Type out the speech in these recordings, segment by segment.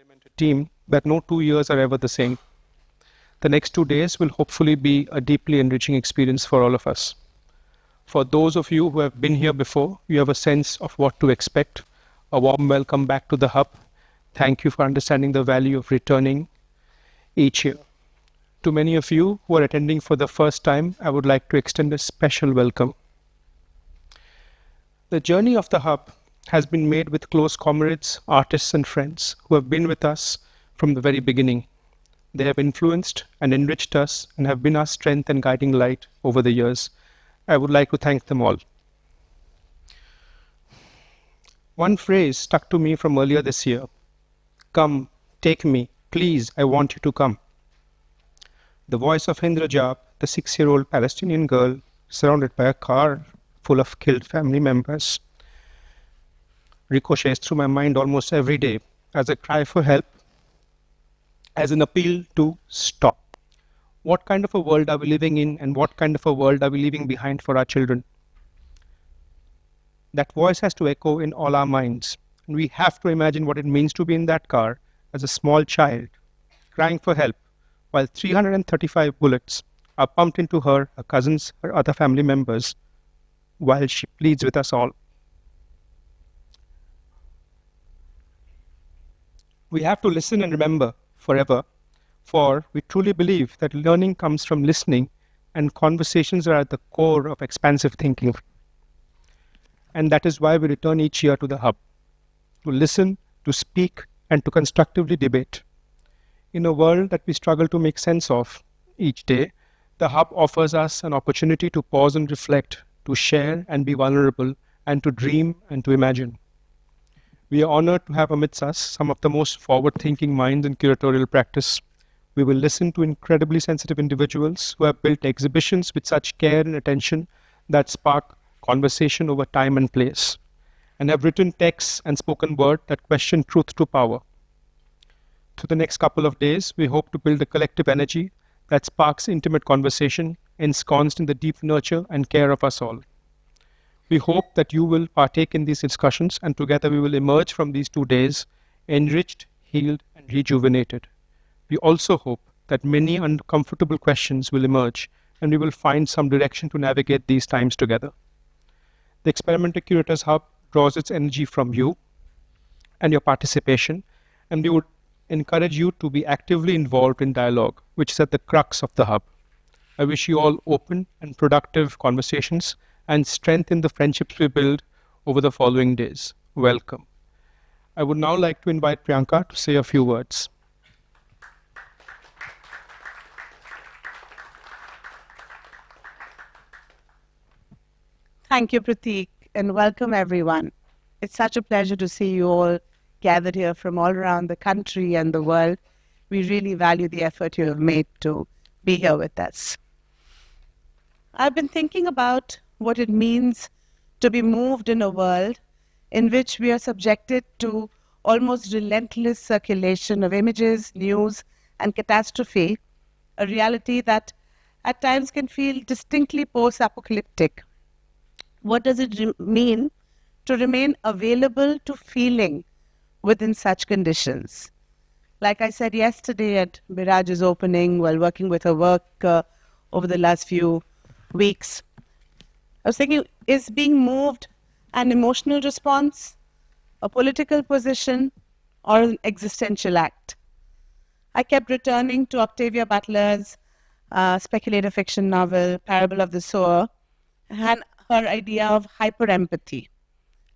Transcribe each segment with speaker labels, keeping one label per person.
Speaker 1: experimented team that no 2 years are ever the same. The next 2 days will hopefully be a deeply enriching experience for all of us. For those of you who have been here before, you have a sense of what to expect. A warm welcome back to the hub. Thank you for understanding the value of returning each year. To many of you who are attending for the first time, I would like to extend a special welcome. The journey of the hub has been made with close comrades, artists and friends who have been with us from the very beginning. They have influenced and enriched us and have been our strength and guiding light over the years. I would like to thank them all. One phrase stuck to me from earlier this year. Come, take me, please, I want you to come. The voice of Hind Rajab, the 6-year-old Palestinian girl surrounded by a car full of killed family members, ricochets through my mind almost every day as a cry for help, as an appeal to stop. What kind of a world are we living in, and what kind of a world are we leaving behind for our children? That voice has to echo in all our minds, and we have to imagine what it means to be in that car as a small child, crying for help, while 335 bullets are pumped into her cousins, her other family members, while she pleads with us all. We have to listen and remember forever, for we truly believe that learning comes from listening, and conversations are at the core of expansive thinking. And that is why we return each year to the hub, to listen, to speak, and to constructively debate. In a world that we struggle to make sense of each day, the hub offers us an opportunity to pause and reflect, to share and be vulnerable, and to dream and to imagine. We are honored to have amidst us some of the most forward-thinking minds in curatorial practice. We will listen to incredibly sensitive individuals who have built exhibitions with such care and attention that spark conversation over time and place, and have written texts and spoken word that question truth to power. Through the next couple of days, we hope to build a collective energy that sparks intimate conversation, ensconced in the deep nurture and care of us all. We hope that you will partake in these discussions, and together we will emerge from these 2 days enriched, healed, and rejuvenated. We also hope that many uncomfortable questions will emerge, and we will find some direction to navigate these times together. The Experimental Curators Hub draws its energy from you and your participation, and we would encourage you to be actively involved in dialogue, which is at the crux of the hub. I wish you all open and productive conversations and strengthen the friendships we build over the following days. Welcome. I would now like to invite Priyanka to say a few words.
Speaker 2: Thank you, Prateek, and welcome everyone. It's such a pleasure to see you all gathered here from all around the country and the world. We really value the effort you have made to be here with us. I've been thinking about what it means to be moved in a world in which we are subjected to almost relentless circulation of images, news, and catastrophe, a reality that at times can feel distinctly post-apocalyptic. What does it mean to remain available to feeling within such conditions? Like I said yesterday at Biraj's opening while working with her work over the last few weeks, I was thinking, is being moved an emotional response, a political position, or an existential act? I kept returning to Octavia Butler's speculative fiction novel, Parable of the Sower, and her idea of hyperempathy,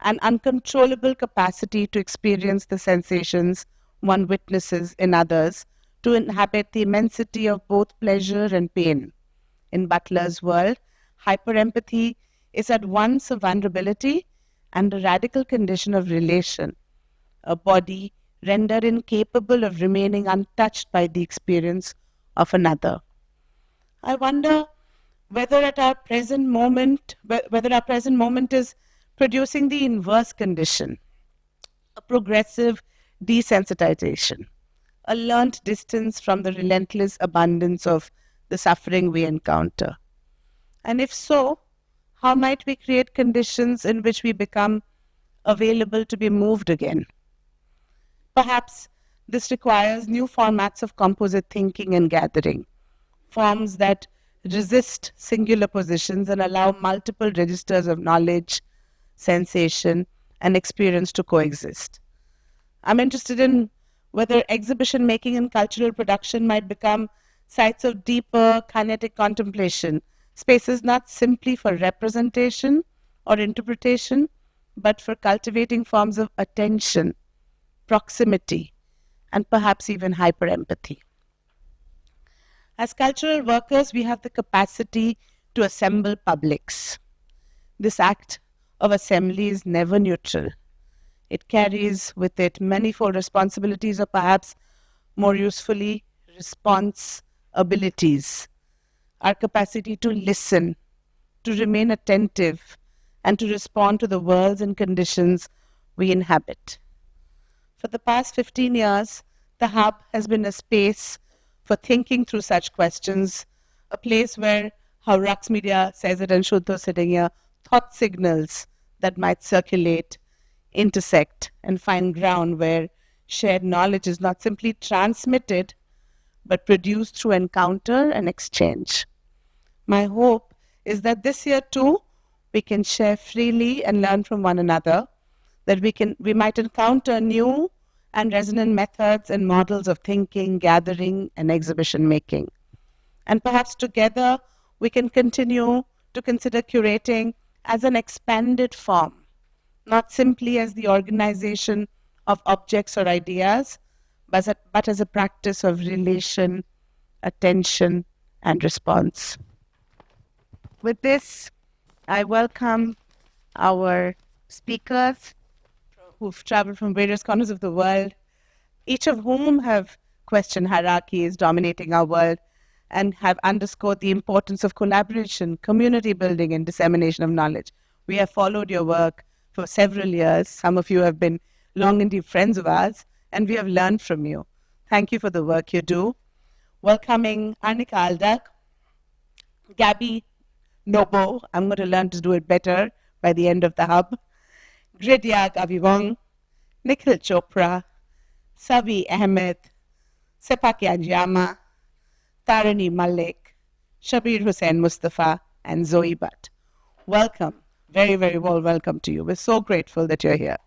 Speaker 2: an uncontrollable capacity to experience the sensations one witnesses in others, to inhabit the immensity of both pleasure and pain. In Butler's world, hyperempathy is at once a vulnerability and a radical condition of relation, a body rendered incapable of remaining untouched by the experience of another. I wonder whether our present moment is producing the inverse condition, a progressive desensitization, a learnt distance from the relentless abundance of the suffering we encounter. And if so, how might we create conditions in which we become available to be moved again? Perhaps This requires new formats of composite thinking and gathering, forms that resist singular positions and allow multiple registers of knowledge, sensation, and experience to coexist. I'm interested in whether exhibition making and cultural production might become sites of deeper kinetic contemplation, spaces not simply for representation or interpretation, but for cultivating forms of attention, proximity, and perhaps even hyper-empathy. As cultural workers, we have the capacity to assemble publics. This act of assembly is never neutral. It carries with it manifold responsibilities, or perhaps more usefully, responsibilities. Our capacity to listen, to remain attentive, and to respond to the worlds and conditions we inhabit. For the past 15 years, the Hub has been a space for thinking through such questions, a place where, how Rux Media says it and Shuddha sitting here, thought signals that might circulate, intersect, and find ground where shared knowledge is not simply transmitted, but produced through encounter and exchange. My hope is that this year too, we can share freely and learn from one another, that we might encounter new and resonant methods and models of thinking, gathering, and exhibition making. And perhaps together we can continue to consider curating as an expanded form, not simply as the organization of objects or ideas, but as a practice of relation, attention, and response. With this, I welcome our speakers who've traveled from various corners of the world, each of whom have questioned hierarchies dominating our world and have underscored the importance of collaboration, community building, and dissemination of knowledge. We have followed your work for several years. Some of you have been long and deep friends of ours, and we have learned from you. Thank you for the work you do. Welcoming Arnika Aldak, Gabby Nobo, I'm going to learn to do it better by the end of the Hub, Diriyah Contemporary, Nikhil Chopra, Sabih Ahmed, Sepak Yajyama, Tarani Malik, Shabir Hussain Mustafa, and Zoe Butt. Welcome, very, very well welcome to you. We're so grateful that you're here.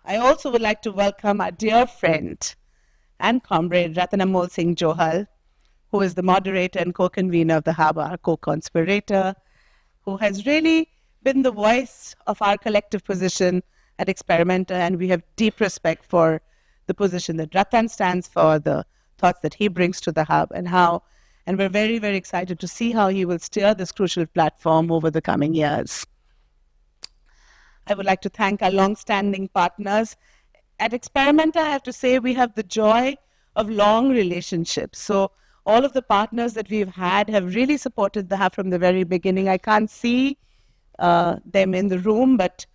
Speaker 2: I also would like to welcome our dear friend and comrade Ratanamol Singh Johal, who is the moderator and co-convener of the Hub, our co-conspirator, who has really been the voice of our collective position at Experimenta, and we have deep respect for the position that Ratan stands for, the thoughts that he brings to the Hub, and we're very, very excited to see how he will steer this crucial platform over the coming years. I would like to thank our long-standing partners. At Experimenta, I have to say we have the joy of long relationships. So all of the partners that we've had have really supported the Hub from the very beginning. I can't see them in the room, but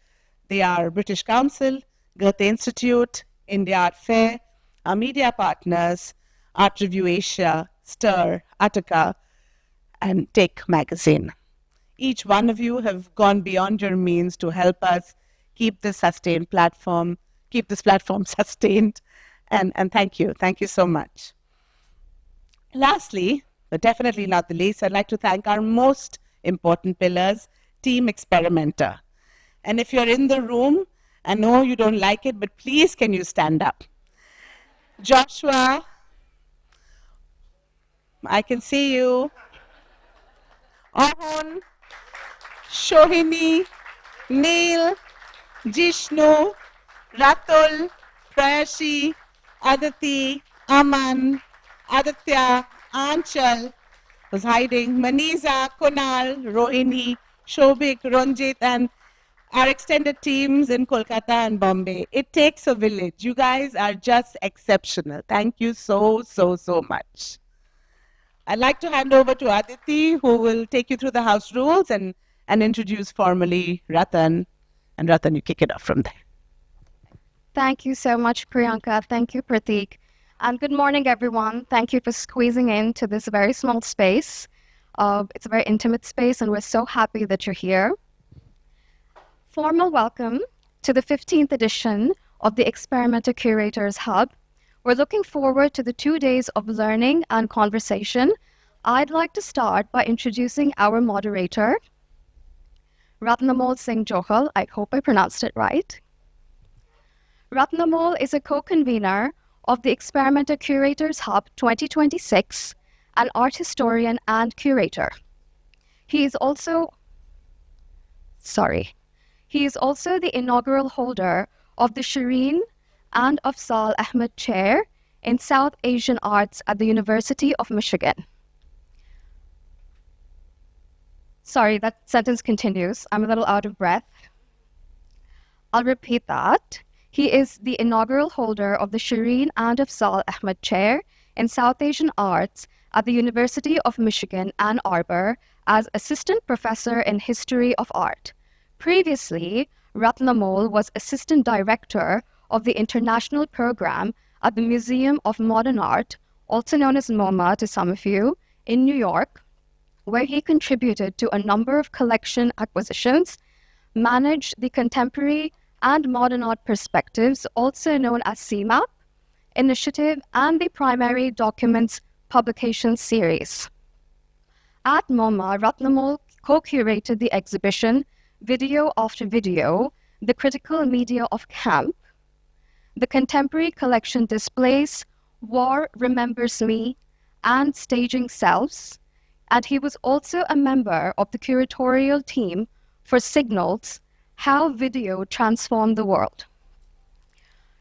Speaker 2: they are British Council, Goethe Institute, India Art Fair, our media partners, Art Review Asia, Stir, Attica, and Take Magazine. Each one of you have gone beyond your means to help us keep this platform sustained, and thank you so much. Lastly, but definitely not the least, I'd like to thank our most important pillars, Team Experimenta. And if you're in the room, I know you don't like it, but please can you stand up? Joshua, I can see you. Ahun, Shohini, Neil, Jishnu, Ratul, Prayashi, Aditi, Aman, Aditya, Anchal, who's hiding, Maniza, Kunal, Rohini, Shobik, Ranjit, and our extended teams in Kolkata and Bombay. It takes a village. You guys are just exceptional. Thank you so, so, so much. I'd like to hand over to Aditi, who will take you through the house rules and introduce formally Ratan. And Ratan, you kick it off from there.
Speaker 3: Thank you so much, Priyanka. Thank you, Pratik. And good morning, everyone. Thank you for squeezing into this very small space. It's a very intimate space, and we're so happy that you're here. Formal welcome to the 15th edition of the Experimenter Curators Hub. We're looking forward to the 2 days of learning and conversation. I'd like to start by introducing our moderator, Ratnamol Singh Johal. I hope I pronounced it right. Ratnamol is a co-convener of the Experimenter Curators Hub 2026, an art historian and curator. He is also the inaugural holder of the Shireen and Afzal Ahmed Chair in South Asian Arts at the University of Michigan. Sorry, that sentence continues. I'm a little out of breath. I'll repeat that. He is the inaugural holder of the Shireen and Afzal Ahmed Chair in South Asian Arts at the University of Michigan, Ann Arbor, as Assistant Professor in History of Art. Previously, Ratnamol was Assistant Director of the International Program at the Museum of Modern Art, also known as MoMA to some of you, in New York, where he contributed to a number of collection acquisitions, managed the Contemporary and Modern Art Perspectives, also known as CMAP, initiative, and the Primary Documents Publication Series. At MoMA, Ratnamol co-curated the exhibition Video After Video, The Critical Media of Camp, the contemporary collection displays War Remembers Me and Staging Selves, and he was also a member of the curatorial team for Signals, How Video Transformed the World.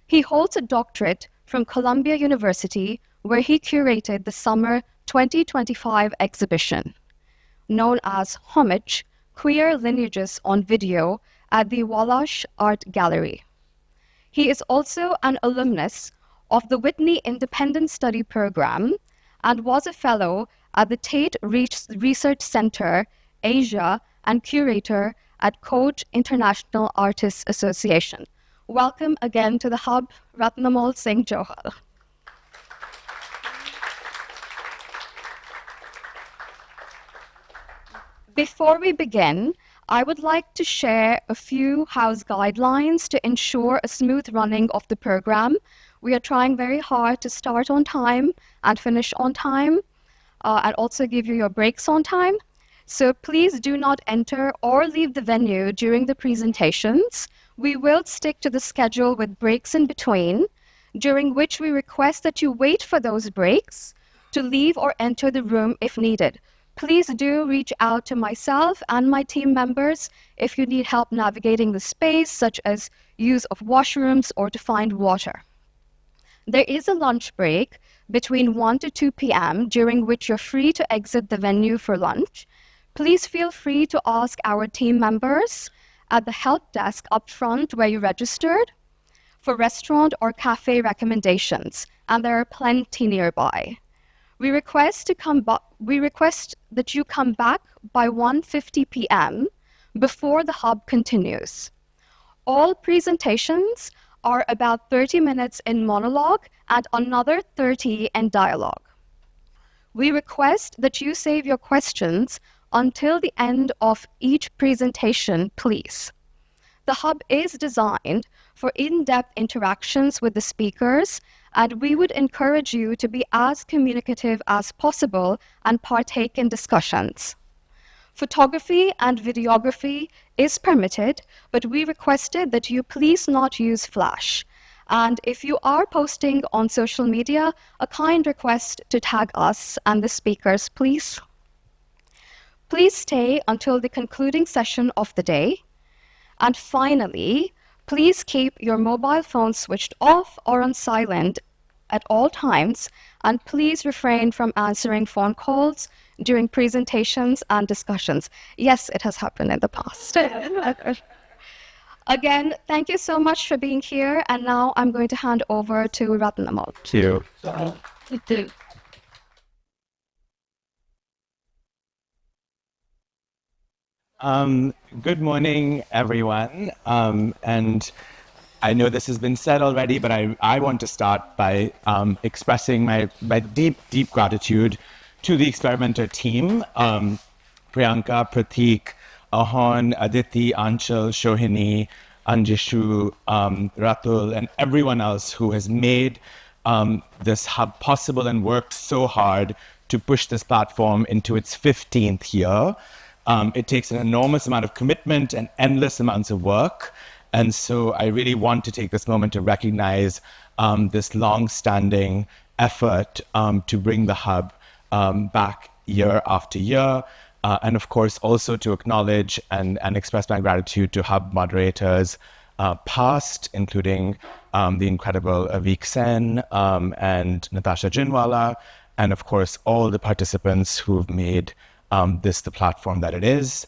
Speaker 3: He holds a doctorate from Columbia University, where he curated the summer 2025 exhibition, known as Homage, Queer Lineages on Video at the Wallash Art Gallery. He is also an alumnus of the Whitney Independent Study Program and was a fellow at the Tate Research Center, Asia, and curator at Coach International Artists Association. Welcome again to the Hub, Ratnamol Singh Johal. Before we begin, I would like to share a few house guidelines to ensure a smooth running of the program. We are trying very hard to start on time and finish on time, and also give you your breaks on time. So please do not enter or leave the venue during the presentations. We will stick to the schedule with breaks in between, during which we request that you wait for those breaks to leave or enter the room if needed. Please do reach out to myself and my team members if you need help navigating the space, such as use of washrooms or to find water. There is a lunch break between 1 to 2 p.m., during which you're free to exit the venue for lunch. Please feel free to ask our team members at the help desk up front where you registered for restaurant or cafe recommendations, and there are plenty nearby. We request that you come back by 1:50 p.m. before the hub continues. All presentations are about 30 minutes in monologue and another 30 in dialogue. We request that you save your questions until the end of each presentation, please. The hub is designed for in-depth interactions with the speakers, and we would encourage you to be as communicative as possible and partake in discussions. Photography and videography is permitted, but we requested that you please not use flash. And if you are posting on social media, a kind request to tag us and the speakers, please. Please stay until the concluding session of the day. And finally, please keep your mobile phone switched off or on silent at all times, and please refrain from answering phone calls during presentations and discussions. Yes, it has happened in the past. Again, thank you so much for being here, and now I'm going to hand over to Ratnamol.
Speaker 4: Thank you. Good morning, everyone. And I know this has been said already, but I want to start by expressing my deep, deep gratitude to the Experimenter team, Priyanka, Prateek, Ahon, Aditi, Anchal, Shohini, Anjishu, Ratul, and everyone else who has made this hub possible and worked so hard to push this platform into its 15th year. It takes an enormous amount of commitment and endless amounts of work. And so I really want to take this moment to recognize this long-standing effort to bring the hub back year after year. And of course, also to acknowledge and express my gratitude to hub moderators past, including the incredible Avik Sen and Natasha Jinwala, and of course, all the participants who've made this the platform that it is.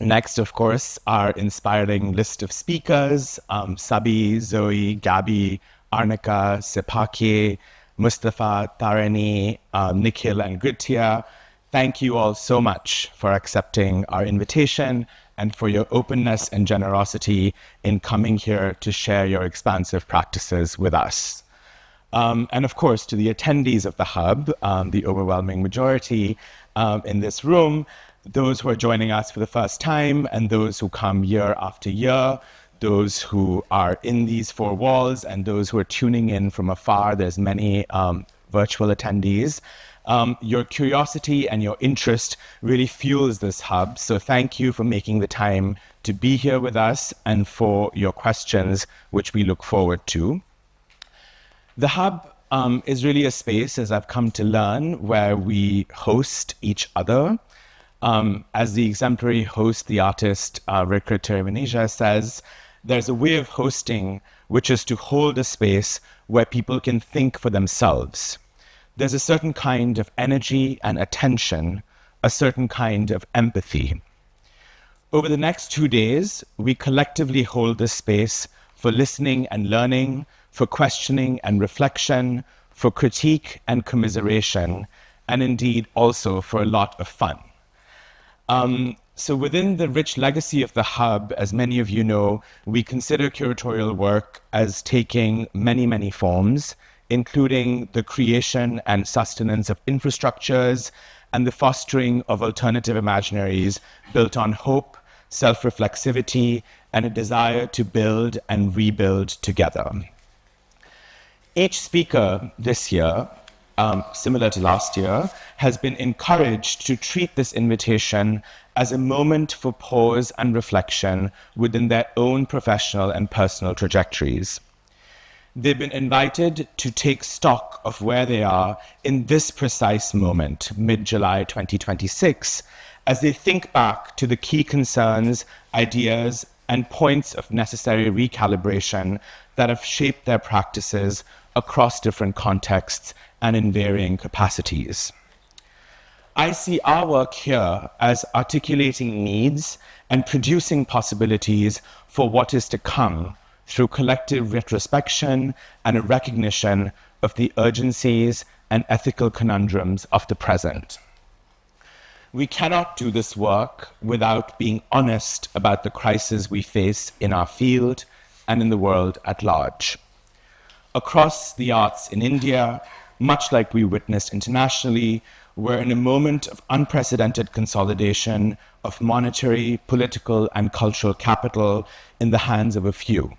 Speaker 4: Next, of course, our inspiring list of speakers, Sabih, Zoe, Gabby, Arnika, Sepaki, Mustafa, Tarani, Nikhil, and Gritya. Thank you all so much for accepting our invitation and for your openness and generosity in coming here to share your expansive practices with us. And of course, to the attendees of the hub, the overwhelming majority in this room, those who are joining us for the first time and those who come year after year, those who are in these four walls and those who are tuning in from afar. There's many virtual attendees. Your curiosity and your interest really fuels this hub. So thank you for making the time to be here with us and for your questions, which we look forward to. The hub is really a space, as I've come to learn, where we host each other. As the exemplary host, the artist Rikrit Terimanesia says, there's a way of hosting which is to hold a space where people can think for themselves. There's a certain kind of energy and attention, a certain kind of empathy. Over the next 2 days, we collectively hold this space for listening and learning, for questioning and reflection, for critique and commiseration, and indeed also for a lot of fun. So within the rich legacy of the hub, as many of you know, we consider curatorial work as taking many, many forms, including the creation and sustenance of infrastructures and the fostering of alternative imaginaries built on hope, self-reflexivity, and a desire to build and rebuild together. Each speaker this year, similar to last year, has been encouraged to treat this invitation as a moment for pause and reflection within their own professional and personal trajectories. They've been invited to take stock of where they are in this precise moment, mid-July 2026, as they think back to the key concerns, ideas, and points of necessary recalibration that have shaped their practices across different contexts and in varying capacities. I see our work here as articulating needs and producing possibilities for what is to come through collective retrospection and a recognition of the urgencies and ethical conundrums of the present. We cannot do this work without being honest about the crises we face in our field and in the world at large. Across the arts in India, much like we witnessed internationally, we're in a moment of unprecedented consolidation of monetary, political, and cultural capital in the hands of a few.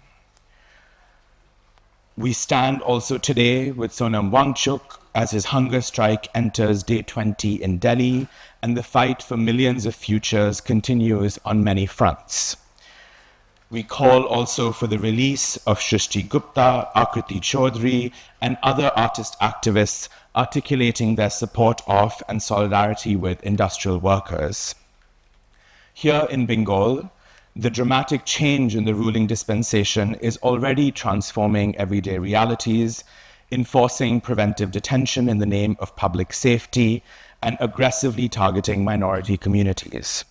Speaker 4: We stand also today with Sonam Wangchuk as his hunger strike enters day 20 in Delhi, and the fight for millions of futures continues on many fronts. We call also for the release of Shilpa Gupta, Akriti Chaudhary, and other artist activists articulating their support of and solidarity with industrial workers. Here in Bengal, the dramatic change in the ruling dispensation is already transforming everyday realities, enforcing preventive detention in the name of public safety, and aggressively targeting minority communities.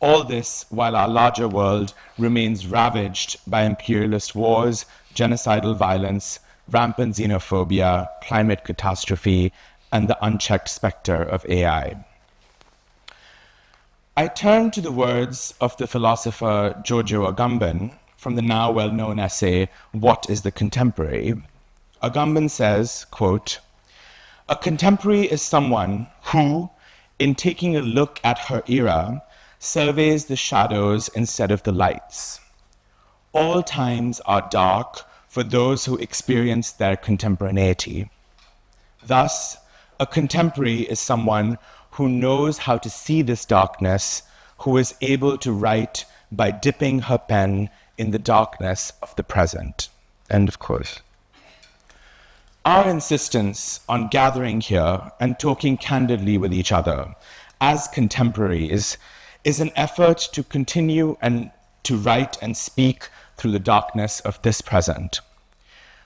Speaker 4: All this while our larger world remains ravaged by imperialist wars, genocidal violence, rampant xenophobia, climate catastrophe, and the unchecked specter of AI. I turn to the words of the philosopher Giorgio Agamben from the now well-known essay, What is the Contemporary? Agamben says, quote, "A contemporary is someone who, in taking a look at her era, surveys the shadows instead of the lights. All times are dark for those who experience their contemporaneity. Thus, a contemporary is someone who knows how to see this darkness, who is able to write by dipping her pen in the darkness of the present. End of quote. Our insistence on gathering here and talking candidly with each other as contemporaries is an effort to continue and to write and speak through the darkness of this present.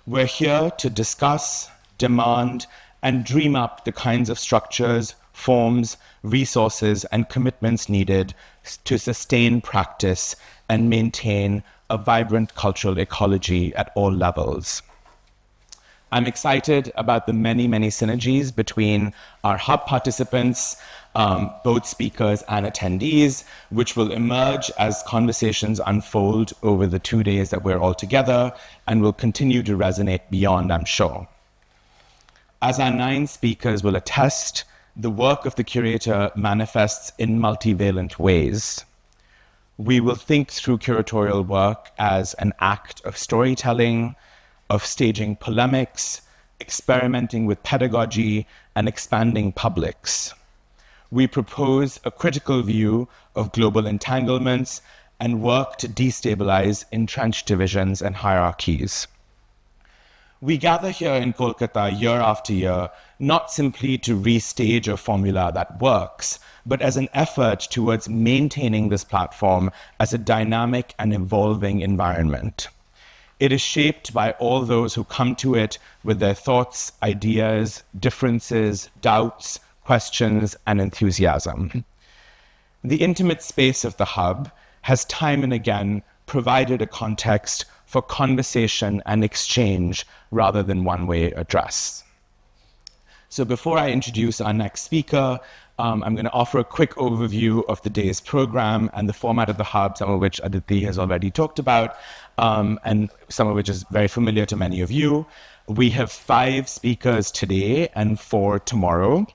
Speaker 4: We're here to discuss, demand, and dream up the kinds of structures, forms, resources, and commitments needed to sustain practice and maintain a vibrant cultural ecology at all levels. I'm excited about the many, many synergies between our hub participants, both speakers and attendees, which will emerge as conversations unfold over the 2 days that we're all together and will continue to resonate beyond, I'm sure. As our 9 speakers will attest, the work of the curator manifests in multivalent ways. We will think through curatorial work as an act of storytelling, of staging polemics, experimenting with pedagogy, and expanding publics. We propose a critical view of global entanglements and work to destabilize entrenched divisions and hierarchies. We gather here in Kolkata year after year, not simply to restage a formula that works, but as an effort towards maintaining this platform as a dynamic and evolving environment. It is shaped by all those who come to it with their thoughts, ideas, differences, doubts, questions, and enthusiasm. The intimate space of the hub has time and again provided a context for conversation and exchange rather than one-way address. So before I introduce our next speaker, I'm going to offer a quick overview of the day's program and the format of the hub, some of which Aditi has already talked about, and some of which is very familiar to many of you. We have 5 speakers today and 4 tomorrow.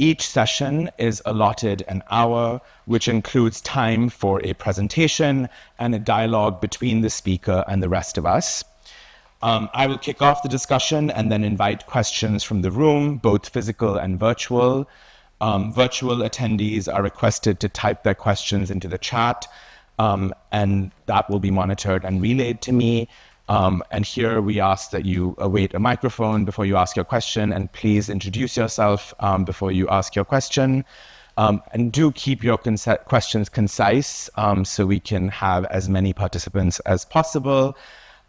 Speaker 4: Each session is allotted an hour, which includes time for a presentation and a dialogue between the speaker and the rest of us. I will kick off the discussion and then invite questions from the room, both physical and virtual. Virtual attendees are requested to type their questions into the chat, and that will be monitored and relayed to me. And here we ask that you await a microphone before you ask your question, and please introduce yourself before you ask your question. And do keep your questions concise so we can have as many participants as possible.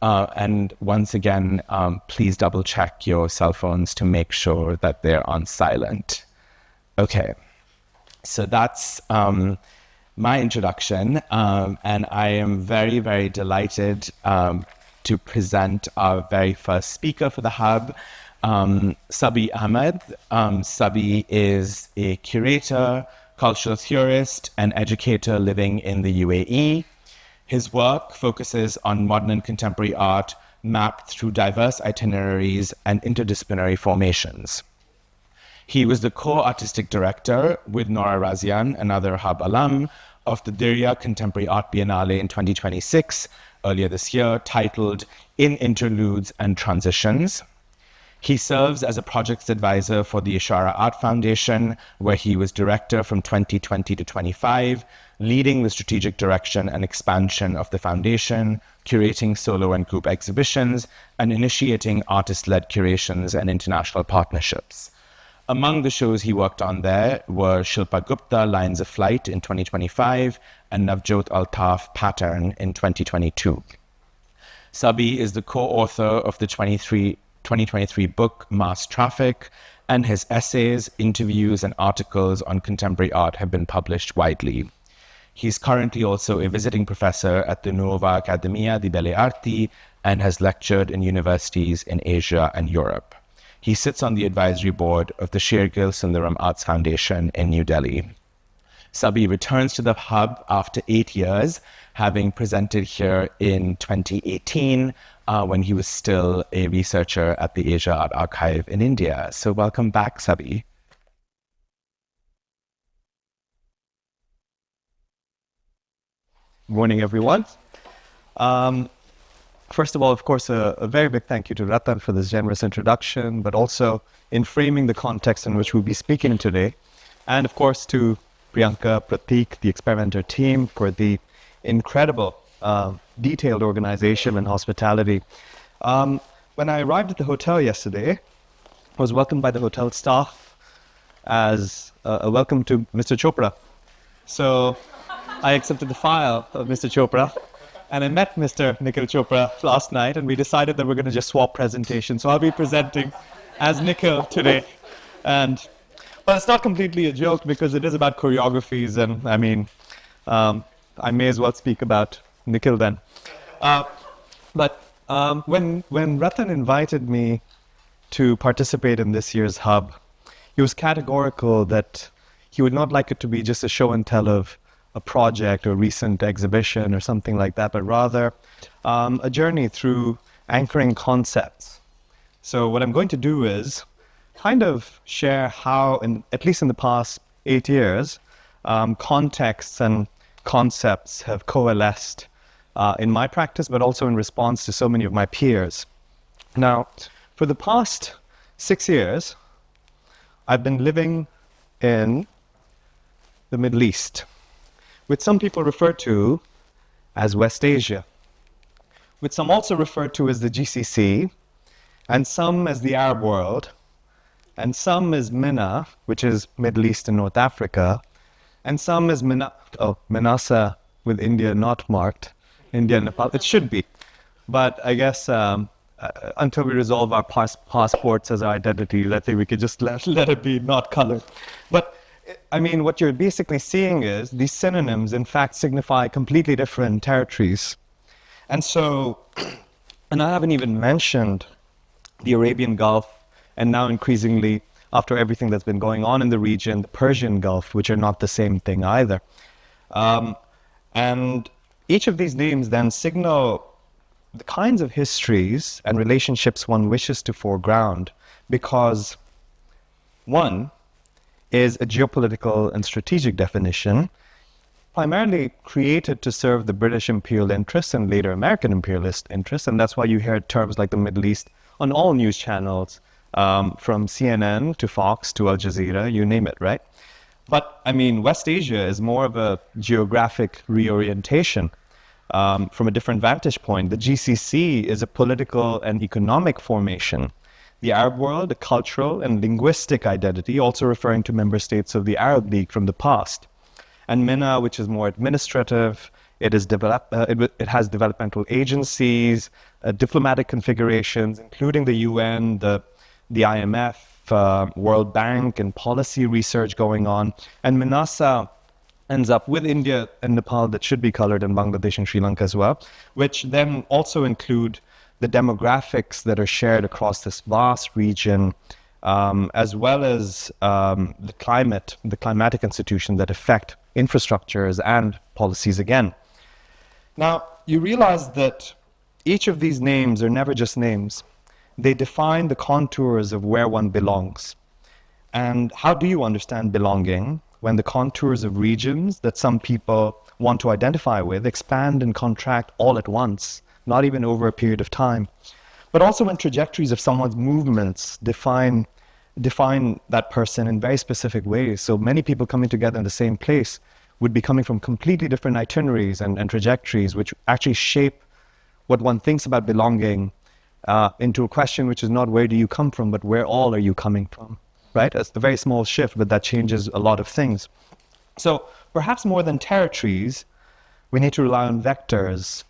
Speaker 4: And once again, please double check your cell phones to make sure that they're on silent. Okay, so that's my introduction, and I am very, very delighted to present our very first speaker for the hub, Sabih Ahmed. Sabih is a curator, cultural theorist, and educator living in the UAE. His work focuses on modern and contemporary art mapped through diverse itineraries and interdisciplinary formations. He was the co-artistic director with Nora Razian, another hub alum, of the Diriyah Contemporary Art Biennale in 2026, earlier this year, titled In Interludes and Transitions. He serves as a projects advisor for the Ishara Art Foundation, where he was director from 2020 to 25, leading the strategic direction and expansion of the foundation, curating solo and group exhibitions, and initiating artist-led curations and international partnerships. Among the shows he worked on there were Shilpa Gupta, Lines of Flight in 2025, and Navjot Altaf, Pattern in 2022. Sabih is the co-author of the 2023 book, Mass Traffic, and his essays, interviews, and articles on contemporary art have been published widely. He's currently also a visiting professor at the Nuova Accademia di Belle Arti and has lectured in universities in Asia and Europe. He sits on the advisory board of the Sher-Gil Sundaram Arts Foundation in New Delhi. Sabih returns to the hub after 8 years, having presented here in 2018 when he was still a researcher at the Asia Art Archive in India. So welcome back, Sabih.
Speaker 5: Morning, everyone. First of all, of course, a very big thank you to Ratan for this generous introduction, but also in framing the context in which we'll be speaking today. And of course, to Priyanka, Pratik, the experimenter team, for the incredible detailed organization and hospitality. When I arrived at the hotel yesterday, I was welcomed by the hotel staff as a welcome to Mr. Chopra. So I accepted the file of Mr. Chopra, and I met Mr. Nikhil Chopra last night, and we decided that we're going to just swap presentations. So I'll be presenting as Nikhil today. And, well, it's not completely a joke because it is about choreographies, and I mean, I may as well speak about Nikhil then. But when Ratan invited me to participate in this year's hub, he was categorical that he would not like it to be just a show and tell of a project or recent exhibition or something like that, but rather a journey through anchoring concepts. So what I'm going to do is kind of share how, at least in the past 8 years, contexts and concepts have coalesced in my practice, but also in response to so many of my peers. Now, for the past 6 years, I've been living in the Middle East, which some people refer to as West Asia, which some also refer to as the GCC, and some as the Arab world, and some as MENA, which is Middle East and North Africa, and some as Manasa with India not marked, India and Nepal. It should be, but I guess until we resolve our passports as our identity, I think we could just let it be not colored. But I mean, what you're basically seeing is these synonyms, in fact, signify completely different territories. And so, and I haven't even mentioned the Arabian Gulf, and now increasingly, after everything that's been going on in the region, the Persian Gulf, which are not the same thing either. And each of these names then signal the kinds of histories and relationships one wishes to foreground, because one is a geopolitical and strategic definition, primarily created to serve the British imperial interests and later American imperialist interests, and that's why you hear terms like the Middle East on all news channels, from CNN to Fox to Al Jazeera, you name it, right? But I mean, West Asia is more of a geographic reorientation from a different vantage point. The GCC is a political and economic formation. The Arab world, a cultural and linguistic identity, also referring to member states of the Arab League from the past. And MENA, which is more administrative, it has developmental agencies, diplomatic configurations, including the UN, the IMF, World Bank, and policy research going on. And Manasa ends up with India and Nepal, that should be colored, in Bangladesh and Sri Lanka as well, which then also include the demographics that are shared across this vast region, as well as the climatic institutions that affect infrastructures and policies again. Now, you realize that each of these names are never just names. They define the contours of where one belongs. And how do you understand belonging when the contours of regions that some people want to identify with expand and contract all at once, not even over a period of time, but also when trajectories of someone's movements define that person in very specific ways. So many people coming together in the same place would be coming from completely different itineraries and trajectories, which actually shape what one thinks about belonging into a question which is not where do you come from, but where all are you coming from, right? It's a very small shift, but that changes a lot of things. So perhaps more than territories, we need to rely on vectors,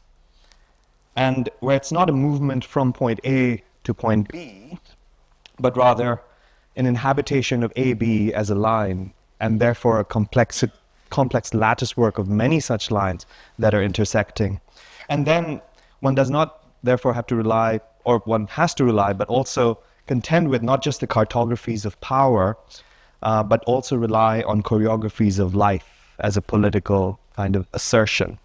Speaker 5: and where it's not a movement from point A to point B, but rather an inhabitation of AB as a line, and therefore a complex lattice work of many such lines that are intersecting. And then one does not therefore have to rely, or one has to rely, but also contend with not just the cartographies of power, but also rely on choreographies of life as a political kind of assertion.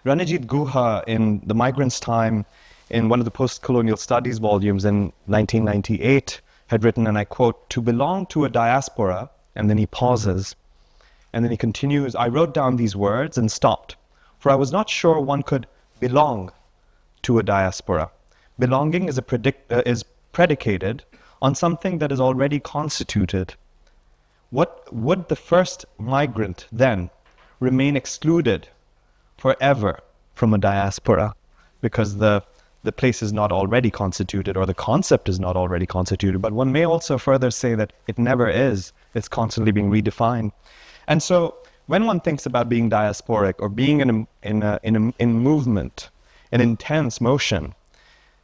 Speaker 5: Ranajit Guha, in The Migrant's Time, in one of the post-colonial studies volumes in 1998, had written, and I quote, "To belong to a diaspora," and then he pauses, and then he continues, "I wrote down these words and stopped. for I was not sure one could belong to a diaspora. Belonging is predicated on something that is already constituted. What would the first migrant then remain excluded forever from a diaspora because the place is not already constituted, or the concept is not already constituted? But one may also further say that it never is. It's constantly being redefined. And so when one thinks about being diasporic or being in movement, in intense motion,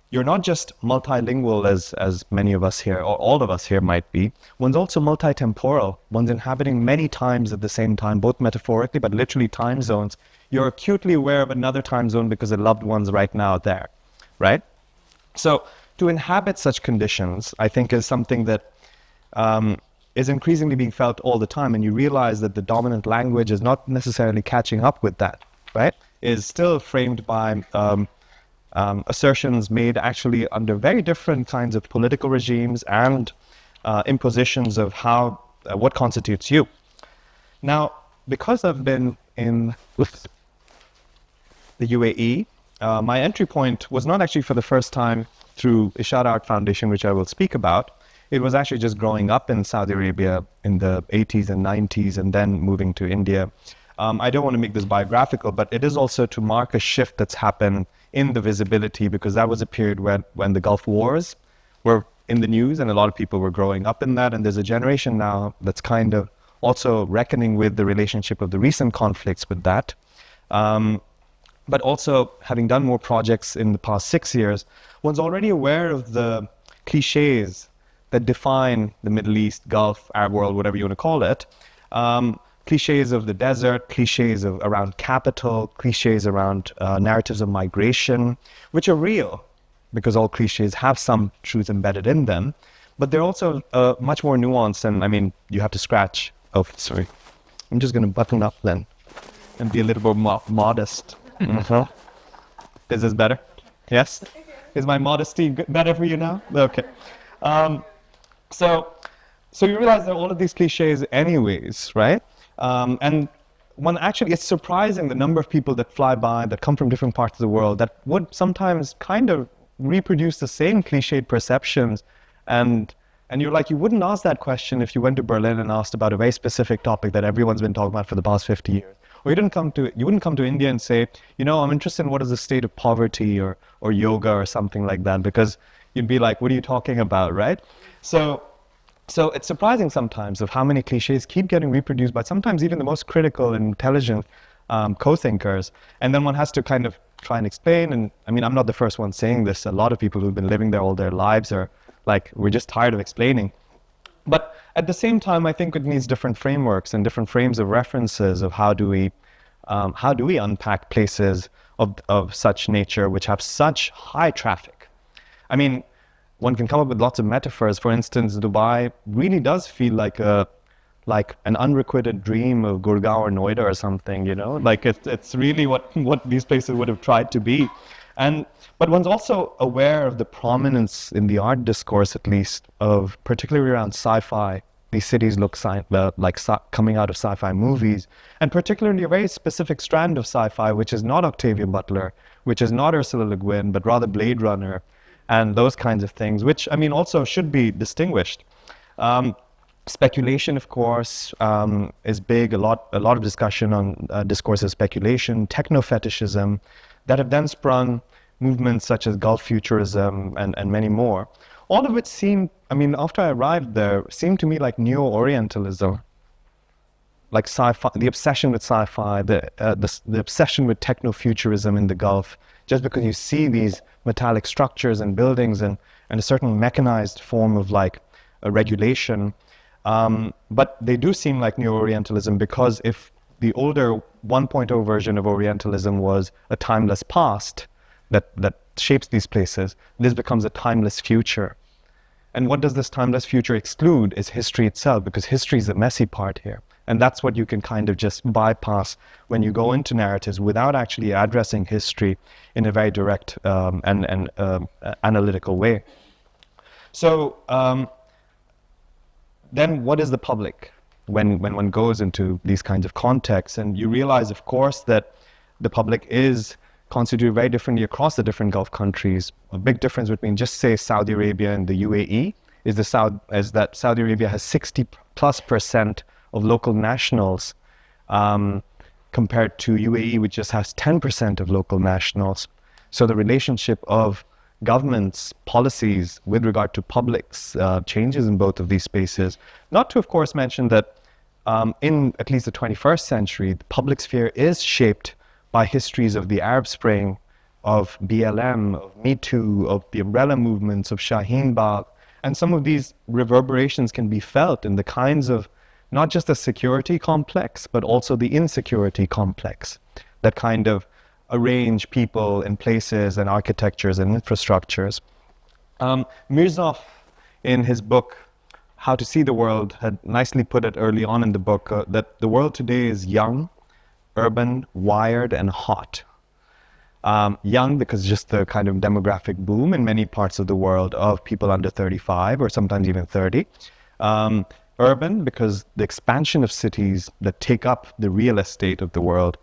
Speaker 5: you're not just multilingual as many of us here, or all of us here might be. One's also multitemporal. One's inhabiting many times at the same time, both metaphorically but literally time zones. You're acutely aware of another time zone because a loved one's right now there, right? So to inhabit such conditions, I think, is something that is increasingly being felt all the time. And you realize that the dominant language is not necessarily catching up with that, right? Is still framed by assertions made actually under very different kinds of political regimes and impositions of how what constitutes you. Now, because I've been in the UAE, my entry point was not actually for the first time through Ishara Art Foundation, which I will speak about. It was actually just growing up in Saudi Arabia in the 80s and 90s and then moving to India. I don't want to make this biographical, but it is also to mark a shift that's happened in the visibility, because that was a period when the Gulf Wars were in the news and a lot of people were growing up in that. And there's a generation now that's kind of also reckoning with the relationship of the recent conflicts with that. But also, having done more projects in the past 6 years, one's already aware of the cliches that define the Middle East, Gulf, Arab world, whatever you want to call it. Cliches of the desert, cliches around capital, cliches around narratives of migration, which are real, because all cliches have some truth embedded in them. But they're also much more nuanced, and I mean, you have to scratch. Oh, sorry. I'm just going to button up then and be a little more modest. Is this better? Yes? Is my modesty better for you now? Okay. So you realize there are all of these cliches anyways, right? And one actually, it's surprising the number of people that fly by, that come from different parts of the world, that would sometimes kind of reproduce the same cliched perceptions. And you're like, you wouldn't ask that question if you went to Berlin and asked about a very specific topic that everyone's been talking about for the past 50 years. Or you wouldn't come to India and say, you know, I'm interested in what is the state of poverty or yoga or something like that, because you'd be like, what are you talking about, right? So it's surprising sometimes of how many cliches keep getting reproduced by sometimes even the most critical and intelligent co-thinkers. And then one has to kind of try and explain. And I mean, I'm not the first one saying this. A lot of people who've been living there all their lives are like, we're just tired of explaining. But at the same time, I think it needs different frameworks and different frames of references of how do we unpack places of such nature which have such high traffic. I mean, one can come up with lots of metaphors. For instance, Dubai really does feel like an unrequited dream of Gurgaon or Noida or something, you know? Like it's really what these places would have tried to be. But one's also aware of the prominence in the art discourse, at least, of particularly around sci-fi. These cities look coming out of sci-fi movies, and particularly a very specific strand of sci-fi, which is not Octavia Butler, which is not Ursula Le Guin, but rather Blade Runner, and those kinds of things, which, I mean, also should be distinguished. Speculation, of course, is big. A lot of discussion on discourse of speculation, techno-fetishism, that have then sprung movements such as Gulf futurism and many more. All of it seemed, I mean, after I arrived there, seemed to me like neo-Orientalism, like sci-fi, the obsession with sci-fi, the obsession with techno-futurism in the Gulf, just because you see these metallic structures and buildings and a certain mechanized form of like a regulation. But they do seem like neo-Orientalism, because if the older 1.0 version of Orientalism was a timeless past that shapes these places, this becomes a timeless future. And what does this timeless future exclude is history itself, because history is the messy part here. And that's what you can kind of just bypass when you go into narratives without actually addressing history in a very direct and analytical way. So then what is the public when one goes into these kinds of contexts? And you realize, of course, that the public is constituted very differently across the different Gulf countries. A big difference between just say Saudi Arabia and the UAE is that Saudi Arabia has 60+% of local nationals, compared to UAE, which just has 10% of local nationals. So the relationship of governments' policies with regard to publics changes in both of these spaces. Not to, of course, mention that in at least the 21st century, the public sphere is shaped by histories of the Arab Spring, of BLM, of Me Too, of the umbrella movements, of Shaheen Bagh. And some of these reverberations can be felt in the kinds of, not just the security complex, but also the insecurity complex that kind of arrange people in places and architectures and infrastructures. Mirzoff, in his book, How to See the World, had nicely put it early on in the book that the world today is young, urban, wired, and hot. Young because just the kind of demographic boom in many parts of the world of people under 35 or sometimes even 30. Urban because the expansion of cities that take up the real estate of the world,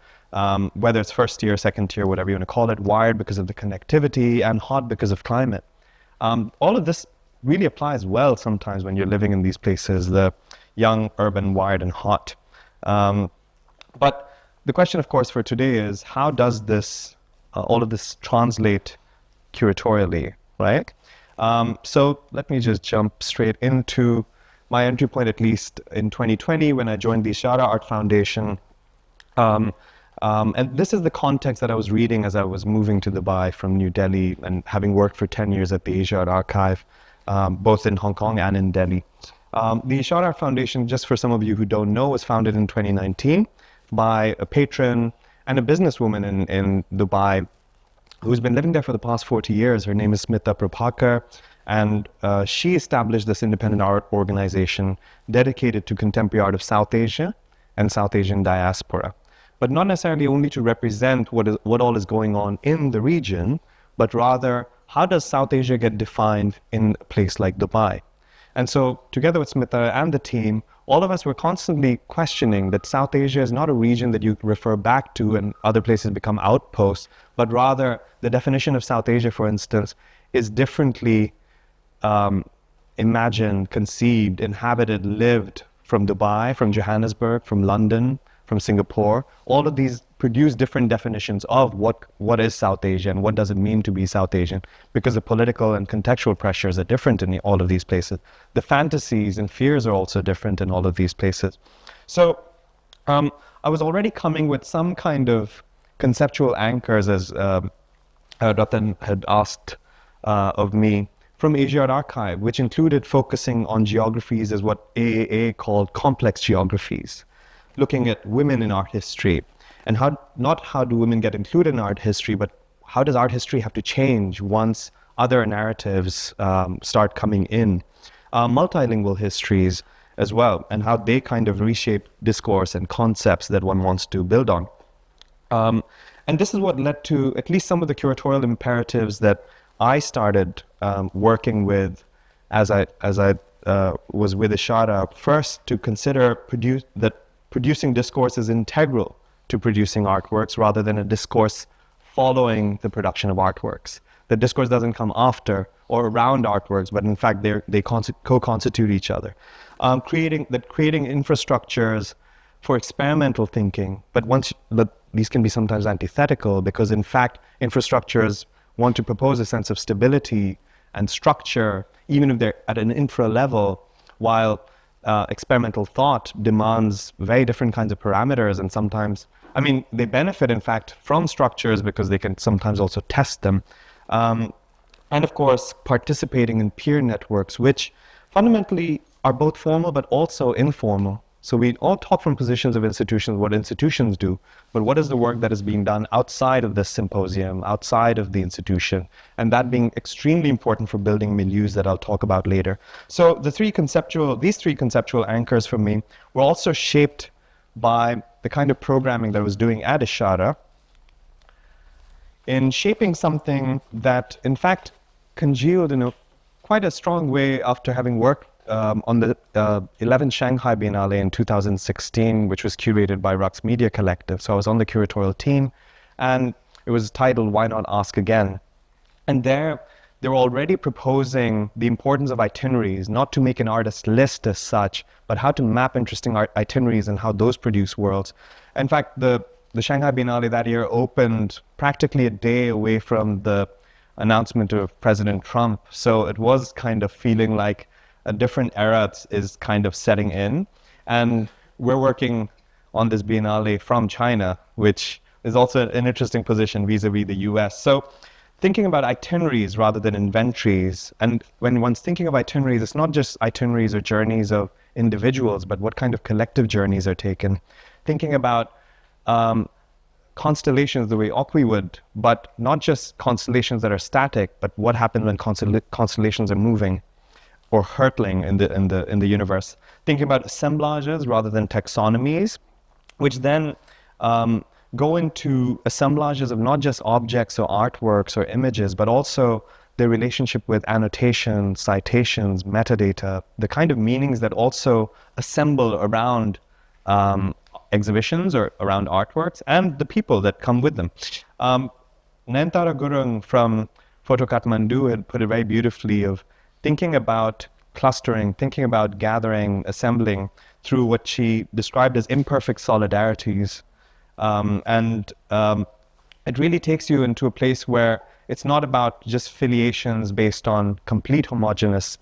Speaker 5: whether it's first tier, second tier, whatever you want to call it, wired because of the connectivity, and hot because of climate. All of this really applies well sometimes when you're living in these places, the young, urban, wired, and hot. But the question, of course, for today is how does this, all of this translate curatorially, right? So let me just jump straight into my entry point, at least in 2020, when I joined the Ishara Art Foundation. And this is the context that I was reading as I was moving to Dubai from New Delhi and having worked for 10 years at the Asia Art Archive, both in Hong Kong and in Delhi. The Ishara Art Foundation, just for some of you who don't know, was founded in 2019 by a patron and a businesswoman in Dubai who's been living there for the past 40 years. Her name is Smita Prabhakar, and she established this independent art organization dedicated to contemporary art of South Asia and South Asian diaspora. But not necessarily only to represent what all is going on in the region, but rather how does South Asia get defined in a place like Dubai? And so together with Smita and the team, all of us were constantly questioning that South Asia is not a region that you refer back to and other places become outposts, but rather the definition of South Asia, for instance, is differently imagined, conceived, inhabited, lived from Dubai, from Johannesburg, from London, from Singapore. All of these produce different definitions of what is South Asia and what does it mean to be South Asian, because the political and contextual pressures are different in all of these places. The fantasies and fears are also different in all of these places. So I was already coming with some kind of conceptual anchors, as Ratan had asked of me, from Asia Art Archive, which included focusing on geographies as what AAA called complex geographies, looking at women in art history, and not how do women get included in art history, but how does art history have to change once other narratives start coming in. Multilingual histories as well, and how they kind of reshape discourse and concepts that one wants to build on. And this is what led to at least some of the curatorial imperatives that I started working with as I was with Ishara. First, to consider producing discourse is integral to producing artworks rather than a discourse following the production of artworks. The discourse doesn't come after or around artworks, but in fact they co-constitute each other. Creating infrastructures for experimental thinking, but these can be sometimes antithetical, because in fact infrastructures want to propose a sense of stability and structure, even if they're at an infra level, while experimental thought demands very different kinds of parameters, and sometimes, I mean, they benefit in fact from structures because they can sometimes also test them. And of course, participating in peer networks, which fundamentally are both formal but also informal. So we all talk from positions of institutions, what institutions do, but what is the work that is being done outside of this symposium, outside of the institution, and that being extremely important for building milieus that I'll talk about later. So these three conceptual anchors for me were also shaped by the kind of programming that I was doing at Ishara, in shaping something that in fact congealed in quite a strong way after having worked on the 11th Shanghai Biennale in 2016, which was curated by Rux Media Collective. So I was on the curatorial team, and it was titled Why Not Ask Again? And there, they were already proposing the importance of itineraries, not to make an artist list as such, but how to map interesting itineraries and how those produce worlds. In fact, the Shanghai Biennale that year opened practically a day away from the announcement of President Trump. So it was kind of feeling like a different era is kind of setting in. And we're working on this Biennale from China, which is also an interesting position vis-a-vis the US. So thinking about itineraries rather than inventories. And when one's thinking of itineraries, it's not just itineraries or journeys of individuals, but what kind of collective journeys are taken. Thinking about constellations the way Okwi would, but not just constellations that are static, but what happens when constellations are moving or hurtling in the universe. Thinking about assemblages rather than taxonomies, which then go into assemblages of not just objects or artworks or images, but also their relationship with annotations, citations, metadata, the kind of meanings that also assemble around exhibitions or around artworks, and the people that come with them. Nentara Gurung from Photo Kathmandu had put it very beautifully of thinking about clustering, thinking about gathering, assembling through what she described as imperfect solidarities. It really takes you into a place where it's not about just filiations based on complete homogeneous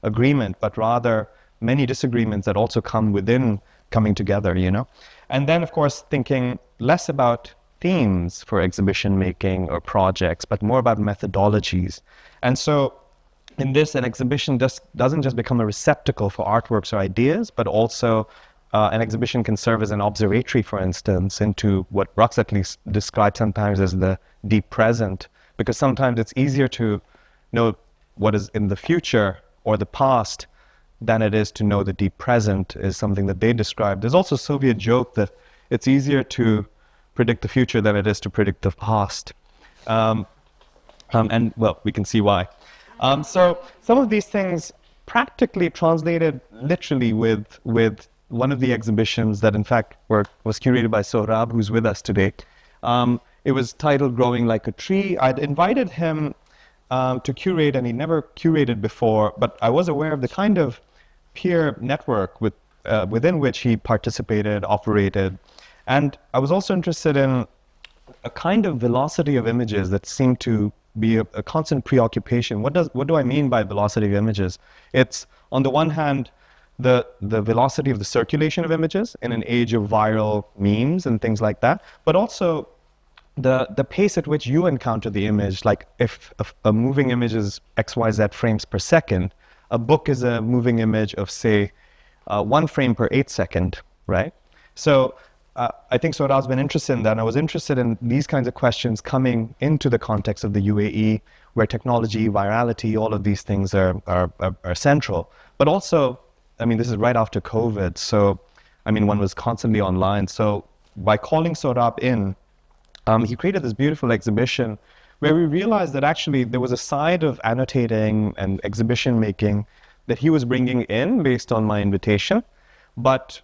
Speaker 5: agreement, but rather many disagreements that also come within coming together, you know. And then, of course, thinking less about themes for exhibition making or projects, but more about methodologies. And so in this, an exhibition doesn't just become a receptacle for artworks or ideas, but also an exhibition can serve as an observatory, for instance, into what Rux at least describes sometimes as the deep present, because sometimes it's easier to know what is in the future or the past than it is to know the deep present, is something that they describe. There's also a Soviet joke that it's easier to predict the future than it is to predict the past. And, well, we can see why. So some of these things practically translated literally with one of the exhibitions that in fact was curated by Sohrab, who's with us today. It was titled Growing Like a Tree. I'd invited him to curate, and he never curated before, but I was aware of the kind of peer network within which he participated, operated. And I was also interested in a kind of velocity of images that seemed to be a constant preoccupation. What do I mean by velocity of images? It's, on the one hand, the velocity of the circulation of images in an age of viral memes and things like that, but also the pace at which you encounter the image. Like if a moving image is XYZ frames per second, a book is a moving image of, say, 1 frame per 8 second, right? So I think Sohrab's been interested in that, and I was interested in these kinds of questions coming into the context of the UAE, where technology, virality, all of these things are central. But also, I mean, this is right after COVID, so, I mean, one was constantly online. So by calling Sohrab in, he created this beautiful exhibition where we realized that actually there was a side of annotating and exhibition making that he was bringing in based on my invitation, but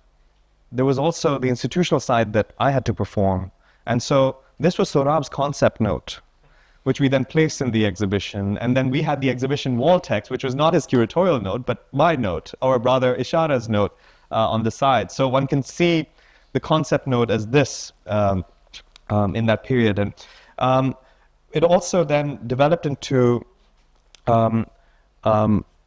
Speaker 5: there was also the institutional side that I had to perform. And so this was Sohrab's concept note, which we then placed in the exhibition. And then we had the exhibition wall text, which was not his curatorial note, but my note, or rather Ishara's note on the side. So one can see the concept note as this in that period. And it also then developed into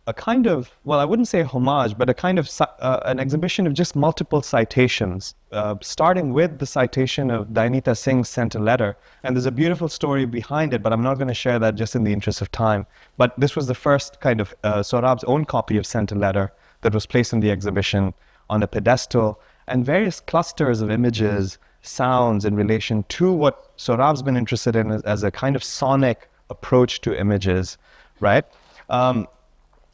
Speaker 5: a kind of, well, I wouldn't say homage, but a kind of an exhibition of just multiple citations, starting with the citation of Dainita Singh's Sent a Letter. And there's a beautiful story behind it, but I'm not going to share that just in the interest of time. But this was the first kind of Sohrab's own copy of Sent a Letter that was placed in the exhibition on a pedestal, and various clusters of images, sounds in relation to what Sohrab's been interested in as a kind of sonic approach to images, right?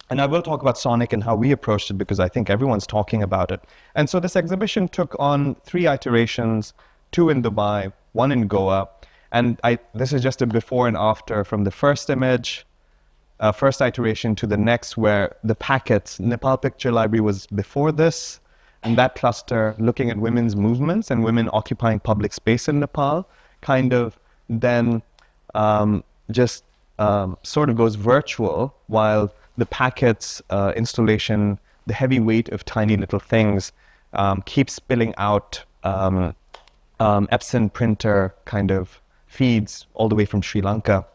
Speaker 5: And I will talk about sonic and how we approached it, because I think everyone's talking about it. And so this exhibition took on 3 iterations, 2 in Dubai, 1 in Goa. And this is just a before and after from the first image, first iteration to the next, where the packets, Nepal Picture Library was before this, and that cluster, looking at women's movements and women occupying public space in Nepal, kind of then just sort of goes virtual, while the packets installation, the heavy weight of tiny little things keeps spilling out Epson printer kind of feeds all the way from Sri Lanka.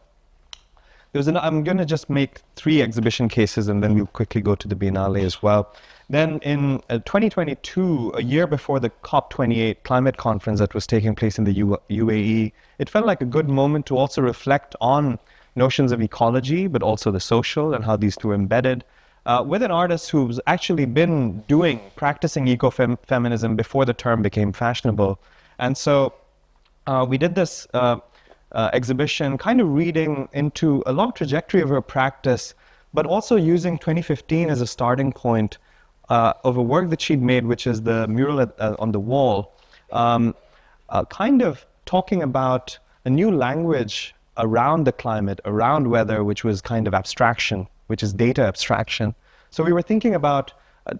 Speaker 5: I'm going to just make 3 exhibition cases, and then we'll quickly go to the Biennale as well. Then in 2022, a year before the COP28 climate conference that was taking place in the UAE, it felt like a good moment to also reflect on notions of ecology, but also the social and how these two are embedded, with an artist who's actually been practicing ecofeminism before the term became fashionable. And so we did this exhibition, kind of reading into a long trajectory of her practice, but also using 2015 as a starting point of a work that she'd made, which is the mural on the wall, kind of talking about a new language around the climate, around weather, which was kind of abstraction, which is data abstraction. So we were thinking about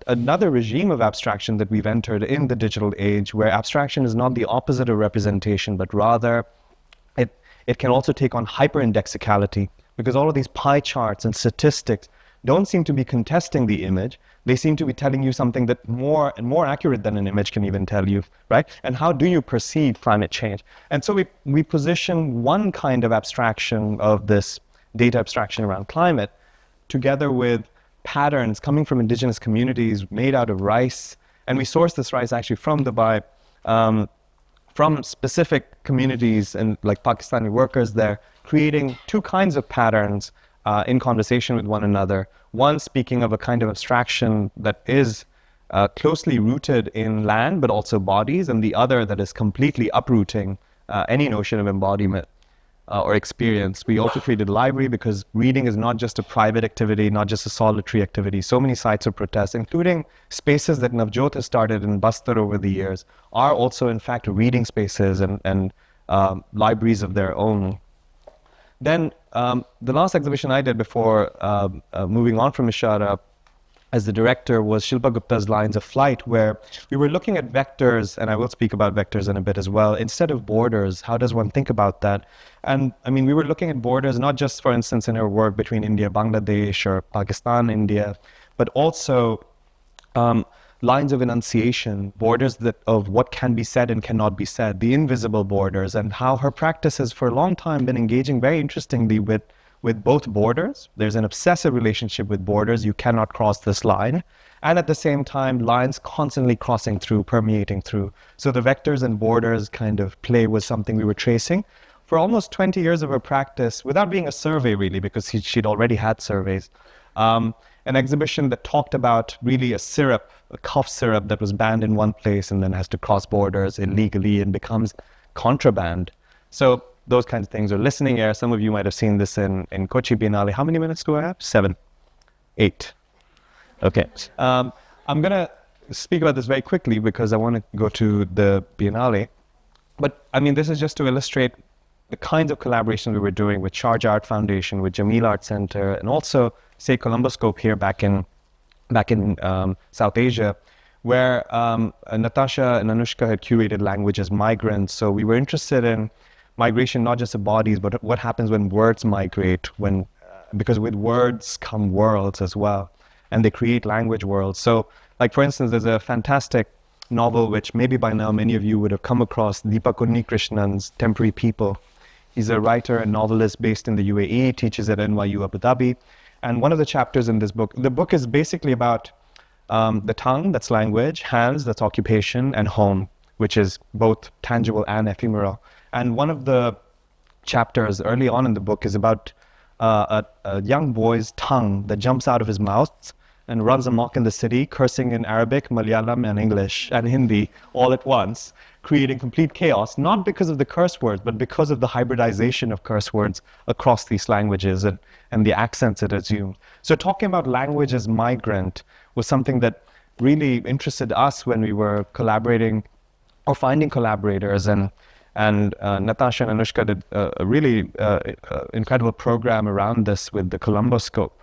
Speaker 5: another regime of abstraction that we've entered in the digital age, where abstraction is not the opposite of representation, but rather it can also take on hyper-indexicality, because all of these pie charts and statistics don't seem to be contesting the image. They seem to be telling you something that more accurate than an image can even tell you, right? And how do you perceive climate change? And so we position one kind of abstraction of this data abstraction around climate together with patterns coming from indigenous communities made out of rice. And we source this rice actually from Dubai, from specific communities and like Pakistani workers there, creating 2 kinds of patterns in conversation with one another. One speaking of a kind of abstraction that is closely rooted in land, but also bodies, and the other that is completely uprooting any notion of embodiment or experience. We also created a library, because reading is not just a private activity, not just a solitary activity. So many sites of protest, including spaces that Navjot has started in Bastar over the years, are also in fact reading spaces and libraries of their own. Then the last exhibition I did before moving on from Ishara as the director was Shilpa Gupta's Lines of Flight, where we were looking at vectors, and I will speak about vectors in a bit as well, instead of borders. How does one think about that? And I mean, we were looking at borders, not just, for instance, in her work between India, Bangladesh, or Pakistan, India, but also lines of enunciation, borders of what can be said and cannot be said, the invisible borders, and how her practice has for a long time been engaging very interestingly with both borders. There's an obsessive relationship with borders. You cannot cross this line. And at the same time, lines constantly crossing through, permeating through. So the vectors and borders kind of play was something we were tracing for almost 20 years of her practice, without being a survey really, because she'd already had surveys. An exhibition that talked about really a cough syrup that was banned in one place and then has to cross borders illegally and becomes contraband. So those kinds of things, or listening air. Some of you might have seen this in Kochi Biennale. How many minutes do I have? 7, 8. Okay. I'm going to speak about this very quickly because I want to go to the Biennale. But I mean, this is just to illustrate the kinds of collaborations we were doing with Shar-Gil Art Foundation, with Jameel Art Center, and also, say, Columboscope here back in South Asia, where Natasha and Anushka had curated language as migrants. So we were interested in migration, not just of bodies, but what happens when words migrate, because with words come worlds as well, and they create language worlds. So, like for instance, there's a fantastic novel which maybe by now many of you would have come across, Deepak Unnikrishna's Temporary People. He's a writer and novelist based in the UAE, teaches at NYU Abu Dhabi. And one of the chapters in this book, the book is basically about the tongue, that's language, hands, that's occupation, and home, which is both tangible and ephemeral. And one of the chapters early on in the book is about a young boy's tongue that jumps out of his mouth and runs amok in the city, cursing in Arabic, Malayalam, and English, and Hindi all at once, creating complete chaos, not because of the curse words, but because of the hybridization of curse words across these languages and the accents it assumed. So talking about language as migrant was something that really interested us when we were collaborating or finding collaborators, and Natasha and Anushka did a really incredible program around this with the Columboscope.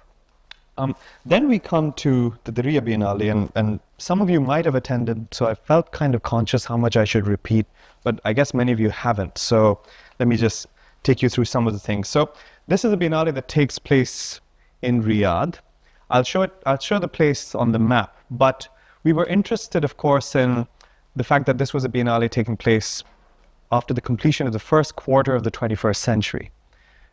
Speaker 5: Then we come to the Diriyah Biennale, and some of you might have attended, so I felt kind of conscious how much I should repeat, but I guess many of you haven't. So let me just take you through some of the things. So this is a Biennale that takes place in Riyadh. I'll show the place on the map, but we were interested, of course, in the fact that this was a Biennale taking place after the completion of the first quarter of the 21st century.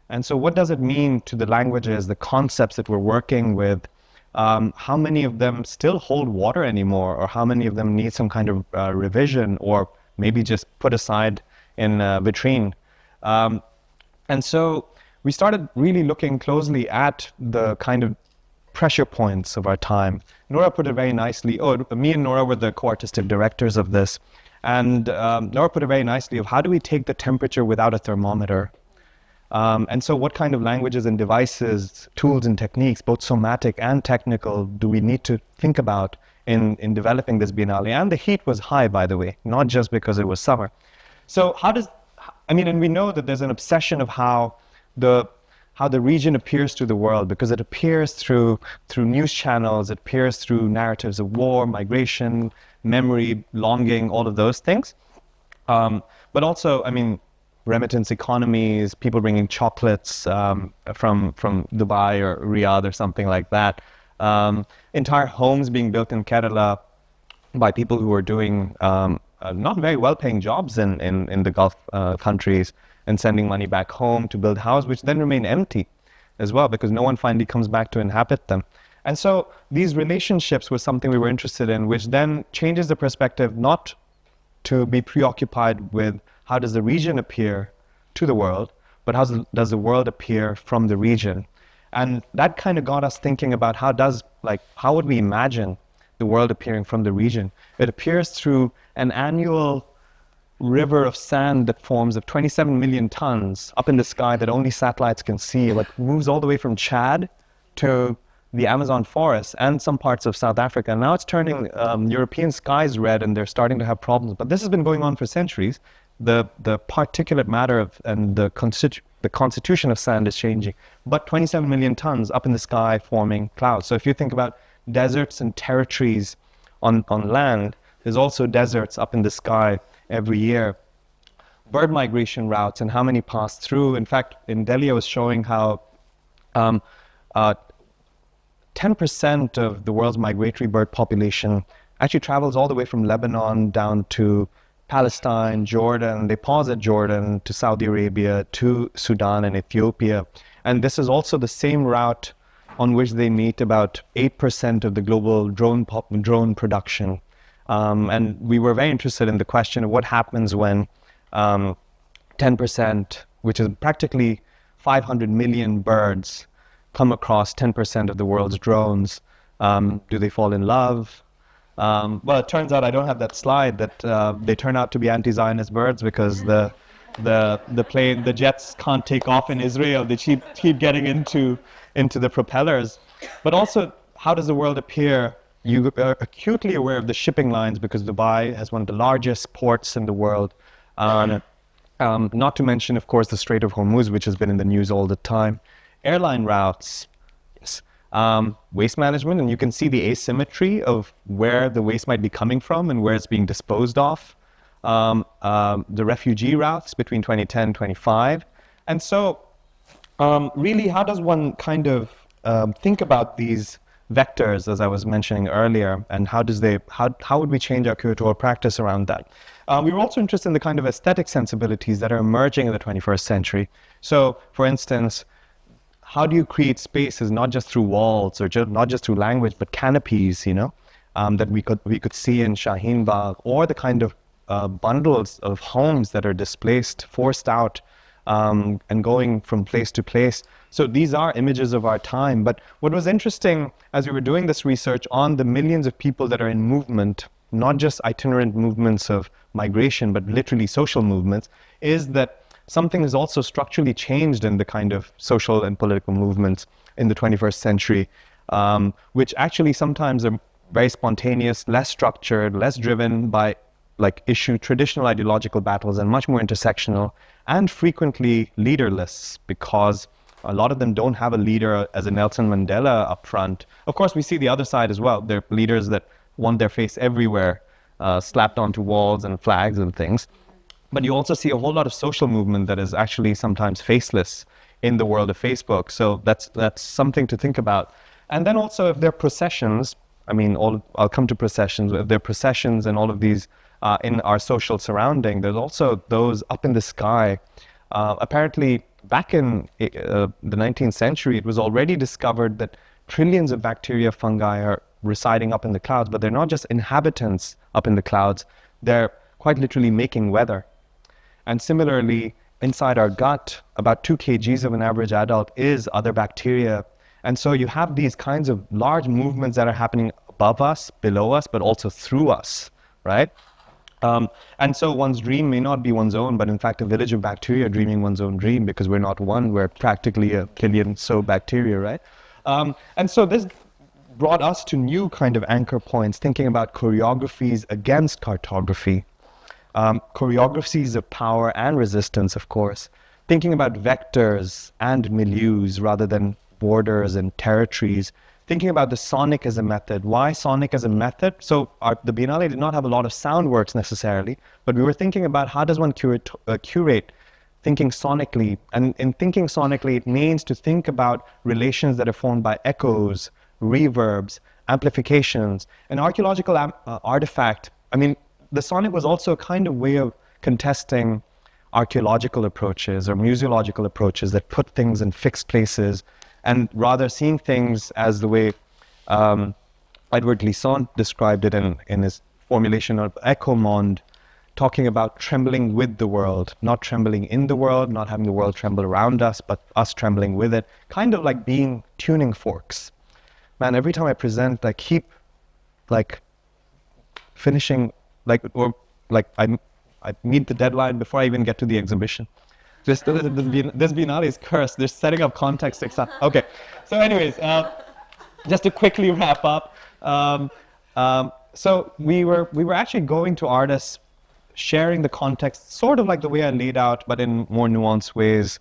Speaker 5: And so what does it mean to the languages, the concepts that we're working with? How many of them still hold water anymore, or how many of them need some kind of revision, or maybe just put aside in a vitrine? And so we started really looking closely at the kind of pressure points of our time. Nora put it very nicely. Me and Nora were the co-artistic directors of this. And Nora put it very nicely of how do we take the temperature without a thermometer? And so what kind of languages and devices, tools and techniques, both somatic and technical, do we need to think about in developing this Biennale? And the heat was high, by the way, not just because it was summer. So and we know that there's an obsession of how the region appears to the world, because it appears through news channels, it appears through narratives of war, migration, memory, longing, all of those things. But also, remittance economies, people bringing chocolates from Dubai or Riyadh or something like that. Entire homes being built in Kerala by people who are doing not very well-paying jobs in the Gulf countries, and sending money back home to build houses, which then remain empty as well, because no one finally comes back to inhabit them. And so these relationships was something we were interested in, which then changes the perspective not to be preoccupied with how does the region appear to the world, but how does the world appear from the region? And that kind of got us thinking about how would we imagine the world appearing from the region? It appears through an annual river of sand that forms of 27 million tons up in the sky that only satellites can see. It moves all the way from Chad to the Amazon forest and some parts of South Africa. Now it's turning European skies red, and they're starting to have problems. But this has been going on for centuries. The particulate matter and the constitution of sand is changing. But 27 million tons up in the sky forming clouds. So if you think about deserts and territories on land, there's also deserts up in the sky every year. Bird migration routes and how many pass through. In fact, in Delhi, I was showing how 10% of the world's migratory bird population actually travels all the way from Lebanon down to Palestine, Jordan. They pause at Jordan, to Saudi Arabia, to Sudan and Ethiopia. And this is also the same route on which they meet about 8% of the global drone production. And we were very interested in the question of what happens when 10%, which is practically 500 million birds, come across 10% of the world's drones. Do they fall in love? Well, it turns out I don't have that slide, that they turn out to be anti-Zionist birds because the jets can't take off in Israel. They keep getting into the propellers. But also, how does the world appear? You are acutely aware of the shipping lines because Dubai has one of the largest ports in the world. Not to mention, of course, the Strait of Hormuz, which has been in the news all the time. Airline routes, yes. Waste management, and you can see the asymmetry of where the waste might be coming from and where it's being disposed of. The refugee routes between 2010 and 25. And so really, how does one kind of think about these vectors, as I was mentioning earlier, and how would we change our curatorial practice around that? We were also interested in the kind of aesthetic sensibilities that are emerging in the 21st century. So, for instance, how do you create spaces not just through walls or not just through language, but canopies, that we could see in Shaheen Bagh, or the kind of bundles of homes that are displaced, forced out, and going from place to place. So these are images of our time. But what was interesting as we were doing this research on the millions of people that are in movement, not just itinerant movements of migration, but literally social movements, is that something has also structurally changed in the kind of social and political movements in the 21st century, which actually sometimes are very spontaneous, less structured, less driven by traditional ideological battles, and much more intersectional, and frequently leaderless because A lot of them don't have a leader as a Nelson Mandela up front. Of course, we see the other side as well. They're leaders that want their face everywhere, slapped onto walls and flags and things. But you also see a whole lot of social movement that is actually sometimes faceless in the world of Facebook. So that's something to think about. And then also if there are processions, I mean, I'll come to processions. If there are processions and all of these in our social surrounding, there's also those up in the sky. Apparently, back in the 19th century, it was already discovered that trillions of bacteria, fungi are residing up in the clouds, but they're not just inhabitants up in the clouds. They're quite literally making weather. And similarly, inside our gut, about 2 kgs of an average adult is other bacteria. And so you have these kinds of large movements that are happening above us, below us, but also through us, right? And so one's dream may not be one's own, but in fact, a village of bacteria dreaming one's own dream, because we're not one, we're practically a billion so bacteria, right? And so this brought us to new kind of anchor points, thinking about choreographies against cartography. Choreographies of power and resistance, of course, thinking about vectors and milieus rather than borders and territories, thinking about the sonic as a method. Why sonic as a method? So the Biennale did not have a lot of sound works necessarily, but we were thinking about how does one curate thinking sonically. And in thinking sonically, it means to think about relations that are formed by echoes, reverbs, amplifications. An archaeological artifact, I mean, the sonic was also a kind of way of contesting archaeological approaches or museological approaches that put things in fixed places, and rather seeing things as the way Edward Glissant described it in his formulation of echo monde, talking about trembling with the world, not trembling in the world, not having the world tremble around us, but us trembling with it, kind of like being tuning forks. Man, every time I present, I keep like finishing, I meet the deadline before I even get to the exhibition. This Biennale is cursed. They're setting up context. Okay. So anyways, just to quickly wrap up. So we were actually going to artists, sharing the context, sort of like the way I laid out, but in more nuanced ways,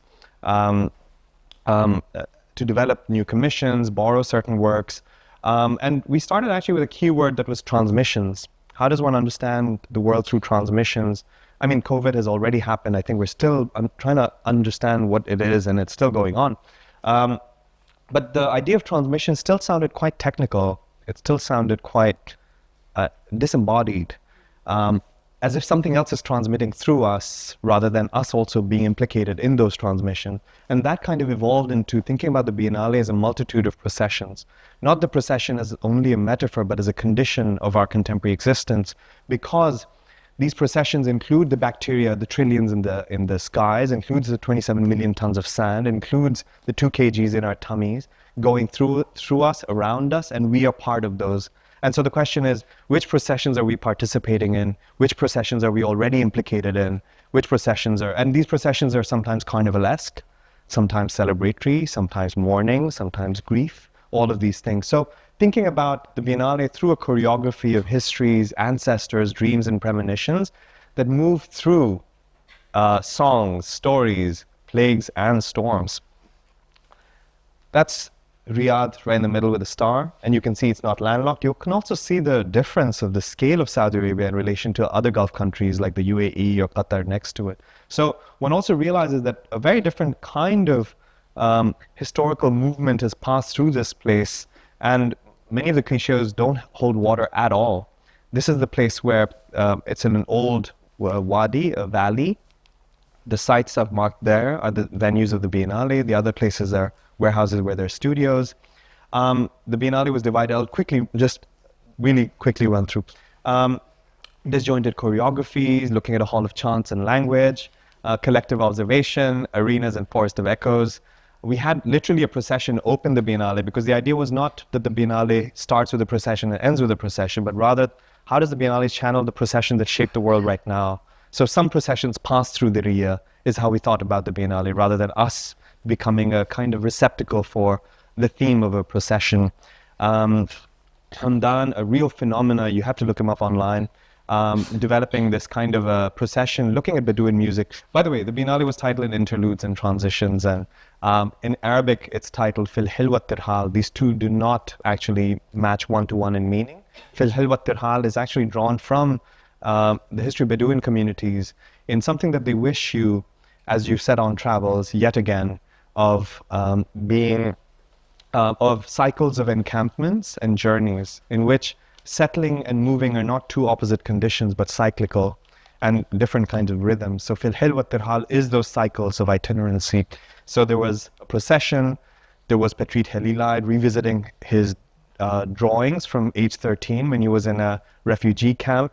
Speaker 5: to develop new commissions, borrow certain works. And we started actually with a keyword that was transmissions. How does one understand the world through transmissions? I mean, COVID has already happened. I think we're still trying to understand what it is, and it's still going on. But the idea of transmission still sounded quite technical. It still sounded quite disembodied, as if something else is transmitting through us rather than us also being implicated in those transmissions. And that kind of evolved into thinking about the Biennale as a multitude of processions. Not the procession as only a metaphor, but as a condition of our contemporary existence, because these processions include the bacteria, the trillions in the skies, includes the 27 million tons of sand, includes the 2 kgs in our tummies, going through us, around us, and we are part of those. And so the question is, which processions are we participating in? Which processions are we already implicated in? Which processions are, and these processions are sometimes carnivalesque, sometimes celebratory, sometimes mourning, sometimes grief, all of these things. So thinking about the Biennale through a choreography of histories, ancestors, dreams, and premonitions that move through songs, stories, plagues, and storms. That's Riyadh right in the middle with a star, and you can see it's not landlocked. You can also see the difference of the scale of Saudi Arabia in relation to other Gulf countries like the UAE or Qatar next to it. So one also realizes that a very different kind of historical movement has passed through this place, and many of the cliches don't hold water at all. This is the place where it's in an old wadi, a valley. The sites I've marked there are the venues of the Biennale. The other places are warehouses where there are studios. The Biennale was divided. I'll just really quickly run through. Disjointed choreographies, looking at a hall of chants and language, collective observation, arenas and forest of echoes. We had literally a procession open the Biennale, because the idea was not that the Biennale starts with a procession and ends with a procession, but rather, how does the Biennale channel the procession that shaped the world right now? So some processions pass through Diriyah is how we thought about the Biennale, rather than us becoming a kind of receptacle for the theme of a procession. Hamdan, a real phenomena, you have to look him up online. developing this kind of a procession, looking at Bedouin music. By the way, the Biennale was titled In Interludes and Transitions, and in Arabic, it's titled Fil Hilwa Tirhal. These two do not actually match one-to-one in meaning. Fil Hilwa Tirhal is actually drawn from the history of Bedouin communities in something that they wish you, as you set on travels, yet again, of of cycles of encampments and journeys in which settling and moving are not two opposite conditions, but cyclical and different kinds of rhythms. So Fil Hilwa Tirhal is those cycles of itinerancy. So there was a procession, there was Petrit Helilide revisiting his drawings from age 13 when he was in a refugee camp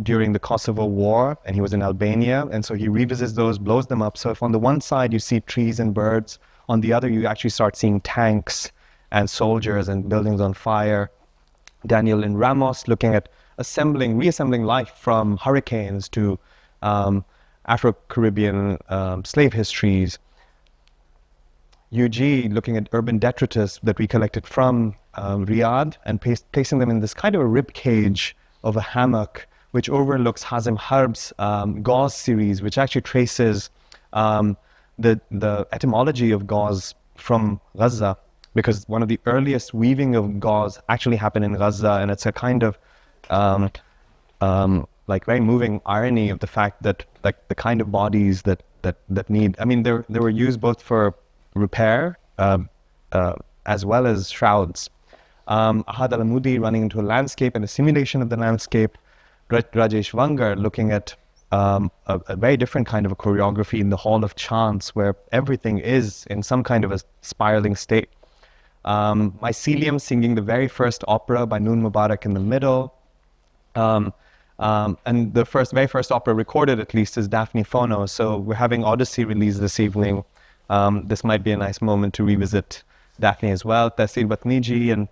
Speaker 5: during the Kosovo War, and he was in Albania, and so he revisits those, blows them up. So if on the one side you see trees and birds, on the other you actually start seeing tanks and soldiers and buildings on fire. Daniel and Ramos looking at reassembling life from hurricanes to Afro-Caribbean slave histories. UG looking at urban detritus that we collected from Riyadh and placing them in this kind of a rib cage of a hammock, which overlooks Hazem Harb's gauze series, which actually traces the etymology of gauze from Gaza, because one of the earliest weaving of gauze actually happened in Gaza, and it's a kind of like very moving irony of the fact that like the kind of bodies that need, I mean, they were used both for repair as well as shrouds. Ahad Al-Amudi running into a landscape and a simulation of the landscape. Rajesh Vangar looking at a very different kind of a choreography in the Hall of Chance, where everything is in some kind of a spiraling state. Mycelium singing the very first opera by Noon Mubarak in the middle. And the very first opera recorded, at least, is Daphne Phono. So we're having Odyssey released this evening. This might be a nice moment to revisit Daphne as well. Tehsir Batniji and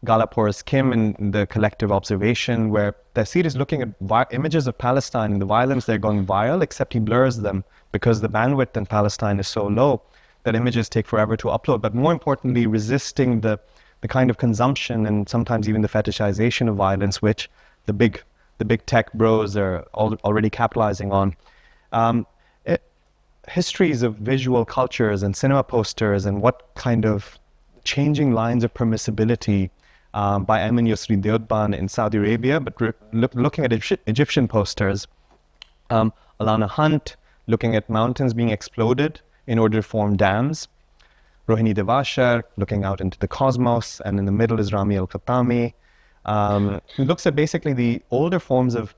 Speaker 5: Galaporis Kim in the collective observation, where Tehsir is looking at images of Palestine and the violence. They're going viral, except he blurs them because the bandwidth in Palestine is so low that images take forever to upload. But more importantly, resisting the kind of consumption and sometimes even the fetishization of violence, which the big tech bros are already capitalizing on. Histories of visual cultures and cinema posters and what kind of changing lines of permissibility by Ayman Yusri Deodban in Saudi Arabia, but looking at Egyptian posters. Alana Hunt looking at mountains being exploded in order to form dams. Rohini Devashar looking out into the cosmos, and in the middle is Rami Al-Khattami, who looks at basically the older forms of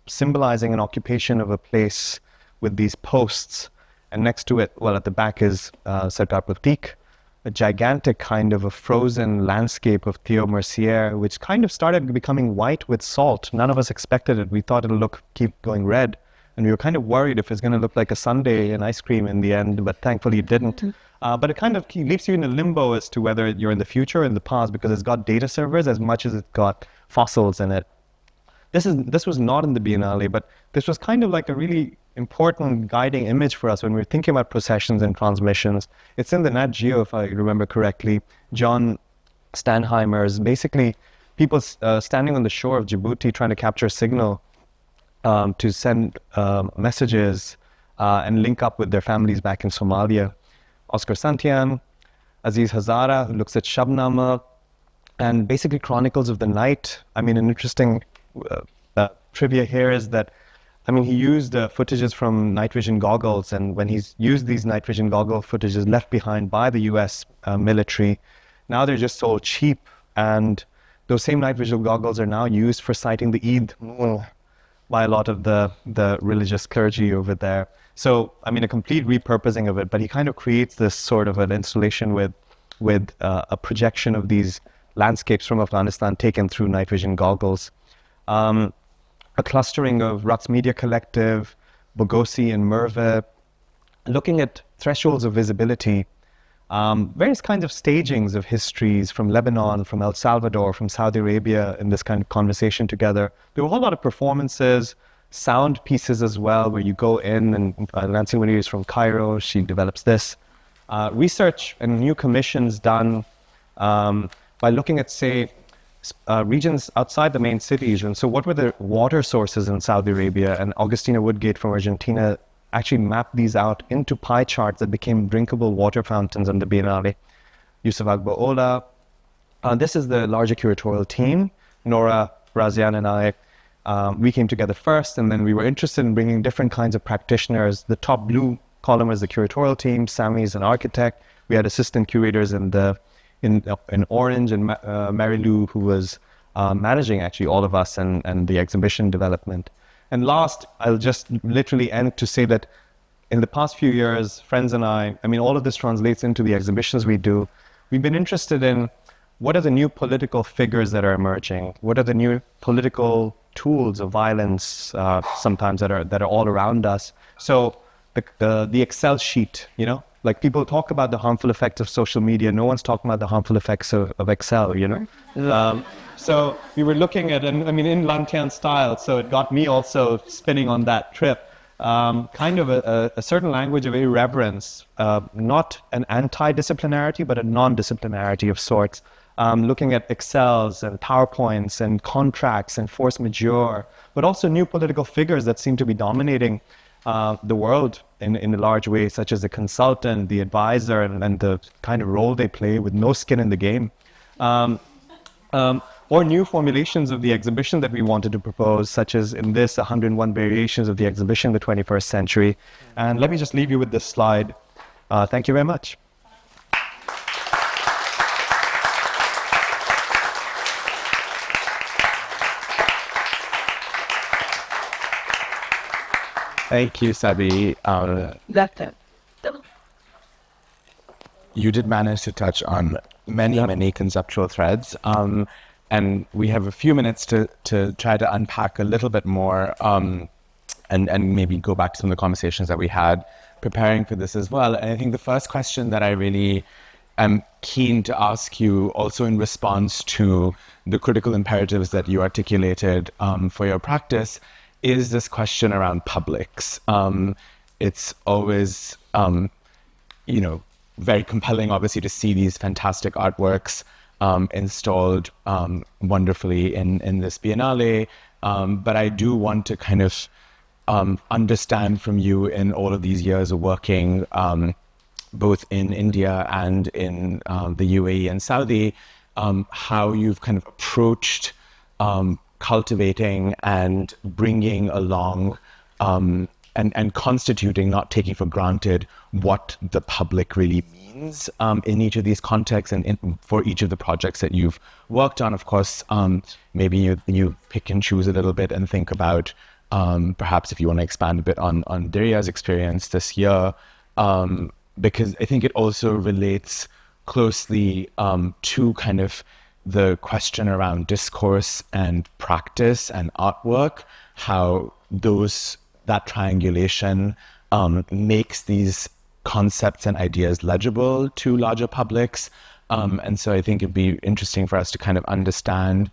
Speaker 5: symbolizing an occupation of a place with these posts, and next to it, well, at the back is Sarkar Pratik, a gigantic kind of a frozen landscape of Theo Mercier, which kind of started becoming white with salt. None of us expected it. We thought it'll keep going red, and we were kind of worried if it's going to look like a sundae and ice cream in the end, but thankfully it didn't. But it kind of leaves you in a limbo as to whether you're in the future or in the past, because it's got data servers as much as it's got fossils in it. This was not in the Biennale, but this was kind of like a really important guiding image for us when we were thinking about processions and transmissions. It's in the Nat Geo, if I remember correctly. John Stanheimer's basically people standing on the shore of Djibouti trying to capture signal to send messages and link up with their families back in Somalia. Oscar Santian, Aziz Hazara, who looks at Shabnama, and basically chronicles of the night. I mean, an interesting trivia here is that, I mean, he used footages from night vision goggles, and when he's used these night vision goggle footages left behind by the US military, now they're just sold cheap, and those same night vision goggles are now used for sighting the Eid moon by a lot of the religious clergy over there. So, I mean, a complete repurposing of it, but he kind of creates this sort of an installation with a projection of these landscapes from Afghanistan taken through night vision goggles. A clustering of Rux Media Collective, Bogosi and Merve, looking at thresholds of visibility, various kinds of stagings of histories from Lebanon, from El Salvador, from Saudi Arabia in this kind of conversation together. There were a whole lot of performances, sound pieces as well, where you go in, and Nancy Winnie is from Cairo, she develops this. Research and new commissions done by looking at, say, regions outside the main cities. And so what were the water sources in Saudi Arabia? And Augustina Woodgate from Argentina actually mapped these out into pie charts that became drinkable water fountains on the Biennale. Yusuf Agba-Ola. This is the larger curatorial team. Nora Razian and I, we came together first, and then we were interested in bringing different kinds of practitioners. The top blue column is the curatorial team. Sami is an architect. We had assistant curators in orange, and Mary Lou, who was managing actually all of us and the exhibition development. And last, I'll just literally end to say that in the past few years, friends and I mean, all of this translates into the exhibitions we do. We've been interested in what are the new political figures that are emerging? What are the new political tools of violence sometimes that are all around us? So the Excel sheet, you know, like people talk about the harmful effects of social media. No one's talking about the harmful effects of Excel, you know? So we were looking at, and I mean, in Lantian style, so it got me also spinning on that trip, kind of a certain language of irreverence, not an anti-disciplinarity, but a non-disciplinarity of sorts. Looking at Excels and PowerPoints and contracts and force majeure, but also new political figures that seem to be dominating the world in a large way, such as the consultant, the advisor, and the kind of role they play with no skin in the game. Or new formulations of the exhibition that we wanted to propose, such as in this 101 variations of the exhibition in the 21st century. And let me just leave you with this slide. Thank you very much.
Speaker 4: Thank you, Sabih. You did manage to touch on many conceptual threads. And we have a few minutes to try to unpack a little bit more and maybe go back to some of the conversations that we had preparing for this as well. And I think the first question that I really am keen to ask you, also in response to the critical imperatives that you articulated for your practice, is this question around publics. It's always, you know, very compelling, obviously, to see these fantastic artworks installed wonderfully in this Biennale. But I do want to kind of understand from you, in all of these years of working both in India and in the UAE and Saudi, how you've kind of approached cultivating and bringing along and constituting, not taking for granted, what the public really means in each of these contexts and for each of the projects that you've worked on. Of course, maybe you pick and choose a little bit and think about perhaps if you want to expand a bit on Diriyah's experience this year, because I think it also relates closely to kind of the question around discourse and practice and artwork, how that triangulation makes these concepts and ideas legible to larger publics. And so I think it'd be interesting for us to kind of understand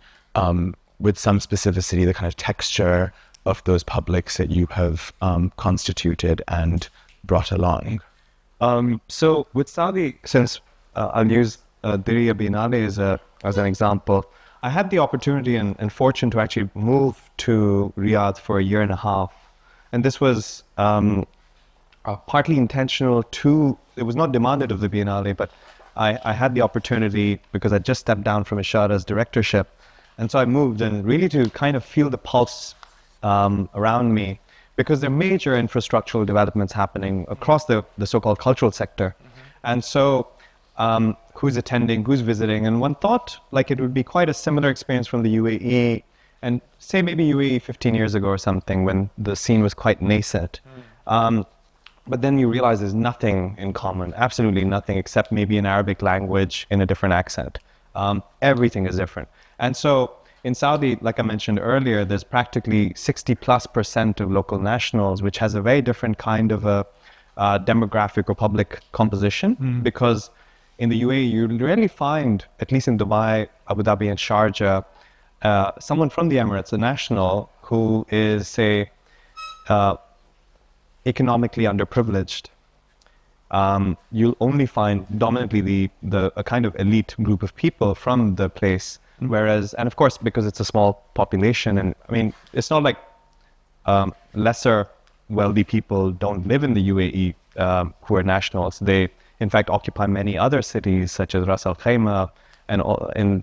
Speaker 4: with some specificity the kind of texture of those publics that you have constituted and brought along.
Speaker 5: So with Saudi, since I'll use Diriyah Biennale as an example, I had the opportunity and fortune to actually move to Riyadh for a year and a half. And this was partly intentional too. It was not demanded of the Biennale, but I had the opportunity because I just stepped down from Ishara's directorship. And so I moved, and really to kind of feel the pulse around me, because there are major infrastructural developments happening across the so-called cultural sector. And so who's attending, who's visiting, and one thought like it would be quite a similar experience from the UAE, and say maybe UAE 15 years ago or something, when the scene was quite nascent. But then you realize there's nothing in common, absolutely nothing, except maybe an Arabic language in a different accent. Everything is different. And so in Saudi, like I mentioned earlier, there's practically 60+% of local nationals, which has a very different kind of a demographic or public composition, because in the UAE, you rarely find, at least in Dubai, Abu Dhabi, and Sharjah, someone from the Emirates, a national, who is, say, economically underprivileged. You'll only find dominantly a kind of elite group of people from the place Whereas, and of course, because it's a small population, and I mean, it's not like lesser wealthy people don't live in the UAE who are nationals. They, in fact, occupy many other cities such as Ras Al Khaimah and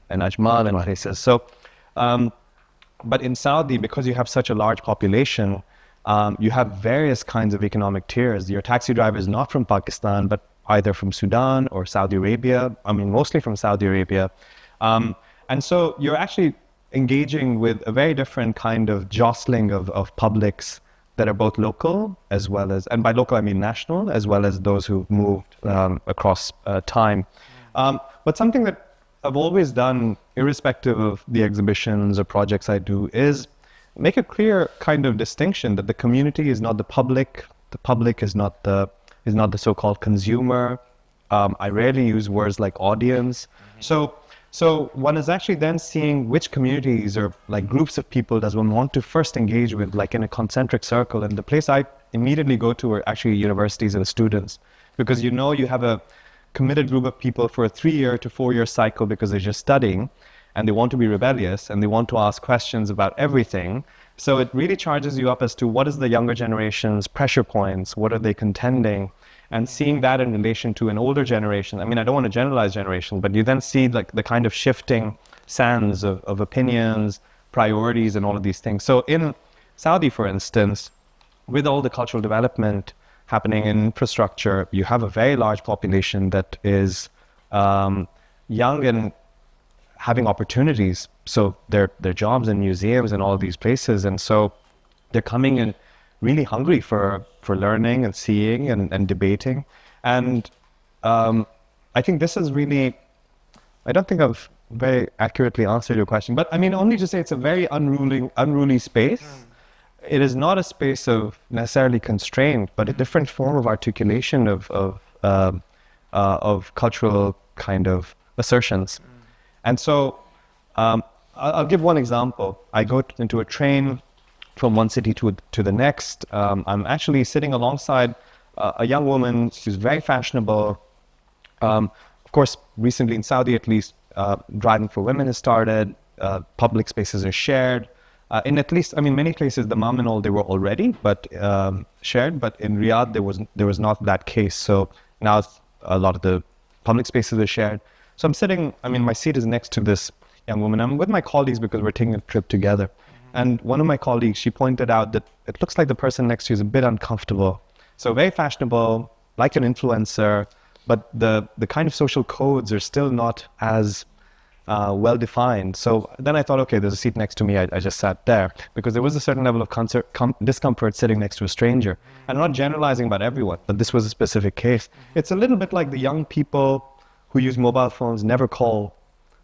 Speaker 5: Ajmal and places. So, but in Saudi, because you have such a large population, you have various kinds of economic tiers. Your taxi driver is not from Pakistan, but either from Sudan or Saudi Arabia. I mean, mostly from Saudi Arabia. And so you're actually engaging with a very different kind of jostling of publics that are both local as well as, and by local I mean national, as well as those who've moved across time. But something that I've always done, irrespective of the exhibitions or projects I do, is make a clear kind of distinction that the community is not the public is not the so-called consumer. I rarely use words like audience. So one is actually then seeing which communities or like groups of people does one want to first engage with, like in a concentric circle. And the place I immediately go to are actually universities and students, because you have a committed group of people for a 3-year to 4-year cycle because they're just studying and they want to be rebellious and they want to ask questions about everything. So it really charges you up as to what is the younger generation's pressure points, what are they contending, and seeing that in relation to an older generation. I mean, I don't want to generalize generation, but you then see like the kind of shifting sands of opinions, priorities, and all of these things. So in Saudi, for instance, with all the cultural development happening in infrastructure, you have a very large population that is young and having opportunities. So their jobs in museums and all these places. And so they're coming in really hungry for learning and seeing and debating. And I think this is really, I don't think I've very accurately answered your question, but I mean, only to say it's a very unruly space. It is not a space of necessarily constraint, but a different form of articulation of cultural kind of assertions. And so I'll give one example. I go into a train from one city to the next. I'm actually sitting alongside a young woman. She's very fashionable. Of course, recently in Saudi, at least, driving for women has started. Public spaces are shared. In at least, I mean, many places, the mom and all, they were already, but shared. But in Riyadh, there was not that case. So now a lot of the public spaces are shared. So I'm sitting, I mean, my seat is next to this young woman. I'm with my colleagues because we're taking a trip together. And one of my colleagues, she pointed out that it looks like the person next to you is a bit uncomfortable. So very fashionable, like an influencer, but the kind of social codes are still not as well defined. So then I thought, okay, there's a seat next to me. I just sat there because there was a certain level of discomfort sitting next to a stranger. I'm not generalizing about everyone, but this was a specific case. It's a little bit like the young people who use mobile phones never call.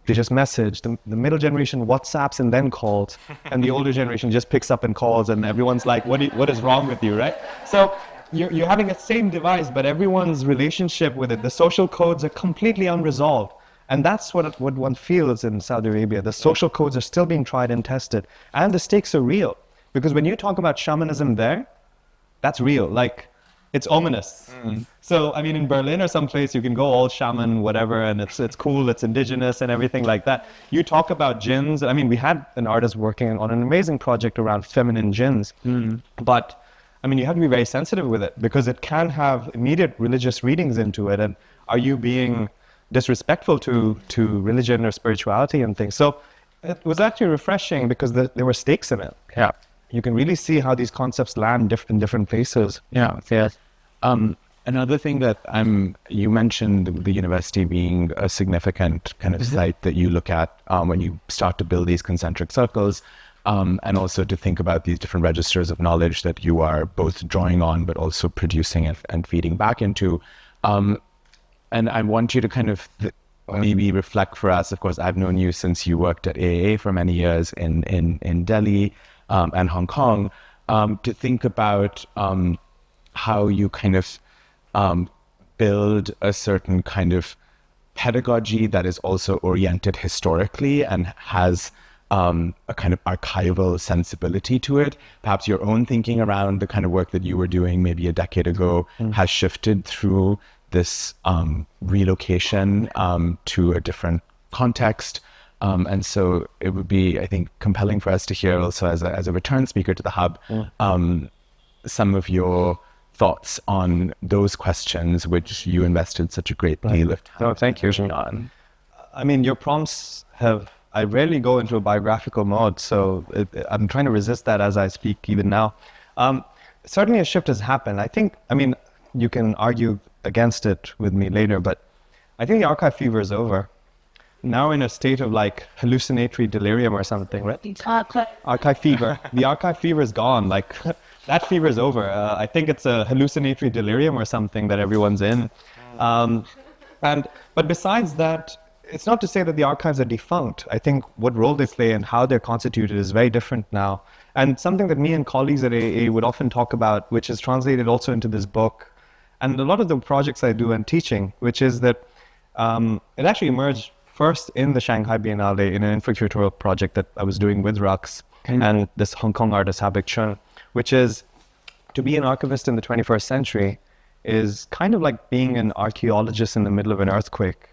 Speaker 5: They just message. The middle generation WhatsApps and then calls, and the older generation just picks up and calls, and everyone's like, what is wrong with you, right? So you're having the same device, but everyone's relationship with it, the social codes are completely unresolved. And that's what one feels in Saudi Arabia. The social codes are still being tried and tested, and the stakes are real. Because when you talk about shamanism there, that's real. Like, it's ominous. So, I mean, in Berlin or someplace, you can go all shaman, whatever, and it's cool, it's indigenous and everything like that. You talk about jinns. I mean, we had an artist working on an amazing project around feminine jinns. But, I mean, you have to be very sensitive with it because it can have immediate religious readings into it. And are you being disrespectful to religion or spirituality and things? So it was actually refreshing because there were stakes in it.
Speaker 4: Yeah.
Speaker 5: You can really see how these concepts land in different places.
Speaker 4: Yeah. Another thing that you mentioned the university being a significant kind of site that you look at when you start to build these concentric circles, and also to think about these different registers of knowledge that you are both drawing on, but also producing and feeding back into. And I want you to kind of maybe reflect for us. Of course, I've known you since you worked at AAA for many years in Delhi and Hong Kong, to think about how you kind of build a certain kind of pedagogy that is also oriented historically and has a kind of archival sensibility to it. Perhaps your own thinking around the kind of work that you were doing maybe a decade ago has shifted through this relocation to a different context. And so it would be, I think, compelling for us to hear also as a return speaker to the hub, some of your thoughts on those questions which you invested such a great deal of time.
Speaker 5: No, thank you.
Speaker 4: On.
Speaker 5: I mean, your prompts I rarely go into a biographical mode, so I'm trying to resist that as I speak even now. Certainly a shift has happened. I mean, you can argue against it with me later, but I think the archive fever is over. Now in a state of like hallucinatory delirium or something, right? Archive fever. The archive fever is gone. Like that fever is over. I think it's a hallucinatory delirium or something that everyone's in. But besides that, it's not to say that the archives are defunct. I think what role they play and how they're constituted is very different now. And something that me and colleagues at AA would often talk about, which is translated also into this book, and a lot of the projects I do and teaching, which is that it actually emerged first in the Shanghai Biennale in an infracuratorial project that I was doing with Rux and this Hong Kong artist Sabih Ahmed, which is to be an archivist in the 21st century is kind of like being an archaeologist in the middle of an earthquake.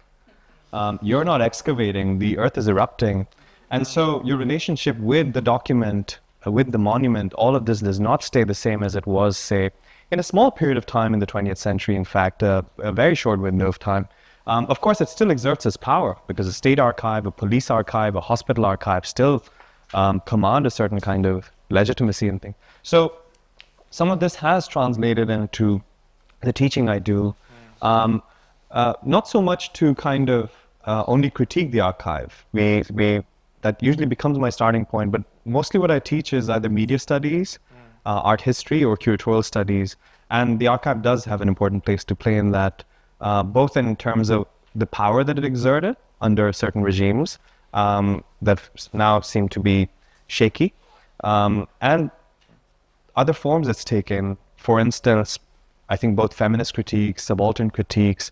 Speaker 5: You're not excavating, the earth is erupting. And so your relationship with the document, with the monument, all of this does not stay the same as it was, say, in a small period of time in the 20th century, in fact, a very short window of time. Of course, it still exerts its power because a state archive, a police archive, a hospital archive still command a certain kind of legitimacy and thing. So some of this has translated into the teaching I do, not so much to kind of only critique the archive. That usually becomes my starting point, but mostly what I teach is either media studies, art history, or curatorial studies. And the archive does have an important place to play in that, both in terms of the power that it exerted under certain regimes that now seem to be shaky, and other forms it's taken. For instance, I think both feminist critiques, subaltern critiques,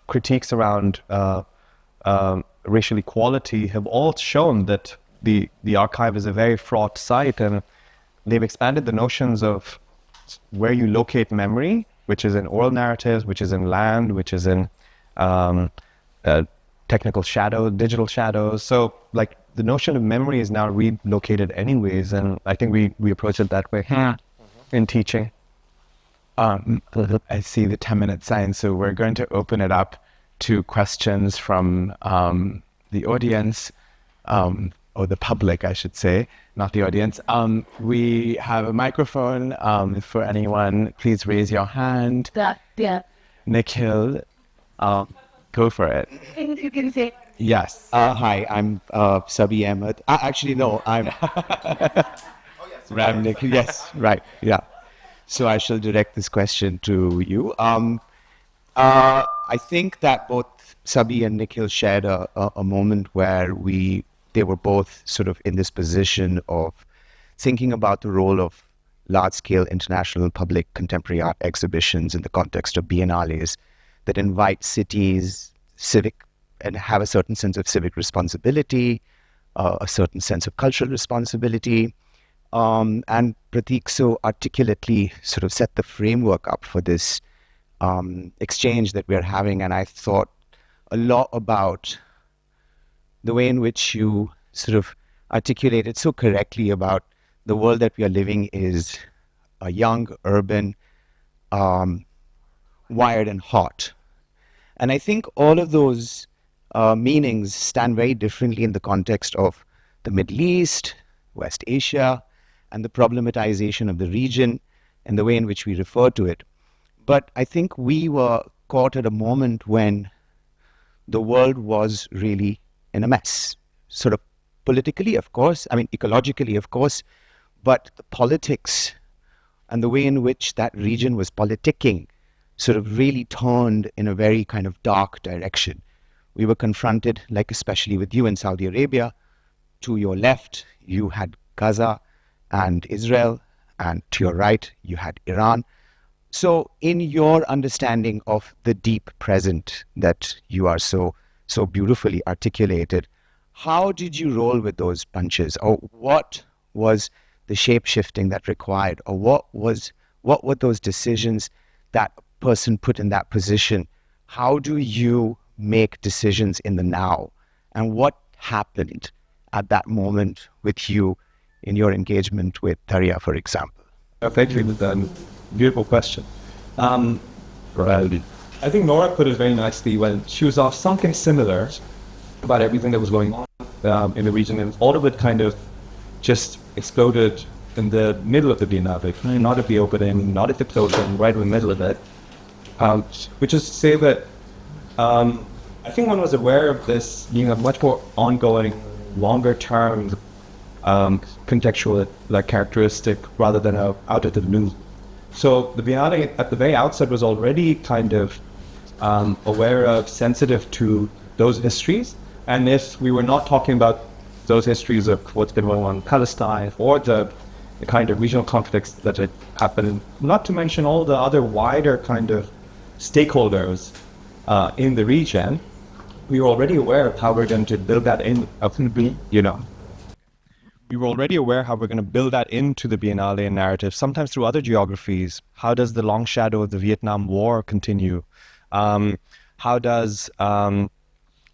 Speaker 5: critiques around racial equality have all shown that the archive is a very fraught site, and they've expanded the notions of where you locate memory, which is in oral narratives, which is in land, which is in technical shadow, digital shadows. So like the notion of memory is now relocated anyways, and I think we approach it that way in teaching.
Speaker 4: I see the 10-minute sign, so we're going to open it up to questions from the audience, or the public, I should say, not the audience. We have a microphone for anyone. Please raise your hand.
Speaker 6: Yeah.
Speaker 4: Nikhil, go for it.
Speaker 6: You can say.
Speaker 4: Yes.
Speaker 7: Hi, I'm Sabih Ahmed. Actually, no, I'm I'm Nikhil. Yes, right. Yeah. So I shall direct this question to you. I think that both Sabih and Nikhil shared a moment where they were both sort of in this position of thinking about the role of large-scale international public contemporary art exhibitions in the context of biennales that invite cities, and have a certain sense of civic responsibility, a certain sense of cultural responsibility. And Pratik so articulately sort of set the framework up for this exchange that we're having. And I thought a lot about the way in which you sort of articulated so correctly about the world that we are living is a young, urban, wired and hot. And I think all of those meanings stand very differently in the context of the Middle East, West Asia, and the problematization of the region and the way in which we refer to it. But I think we were caught at a moment when the world was really in a mess, sort of politically, of course, I mean, ecologically, of course, but the politics and the way in which that region was politicking sort of really turned in a very kind of dark direction. We were confronted, like especially with you in Saudi Arabia, to your left, you had Gaza and Israel, and to your right, you had Iran. So in your understanding of the deep present that you are so beautifully articulated, how did you roll with those punches? Or what was the shape-shifting that required? Or what were those decisions that a person put in that position? How do you make decisions in the now and what happened at that moment with you in your engagement with Diriyah, for example?
Speaker 5: Thank you. Beautiful question. I think Nora put it very nicely when she was asked something similar about everything that was going on in the region, and all of it kind of just exploded in the middle of the Biennale, not at the opening, not at the closing, right in the middle of it. Which is to say that I think one was aware of this being a much more ongoing, longer-term contextual characteristic rather than out of the blue. So the Biennale at the very outset was already kind of aware of, sensitive to those histories. And if we were not talking about those histories of what's been going on in Palestine or the kind of regional conflicts that had happened, not to mention all the other wider kind of stakeholders in the region, we were already aware of how we're going to build that in, We were already aware how we're going to build that into the Biennale narrative, sometimes through other geographies. How does the long shadow of the Vietnam War continue? How does,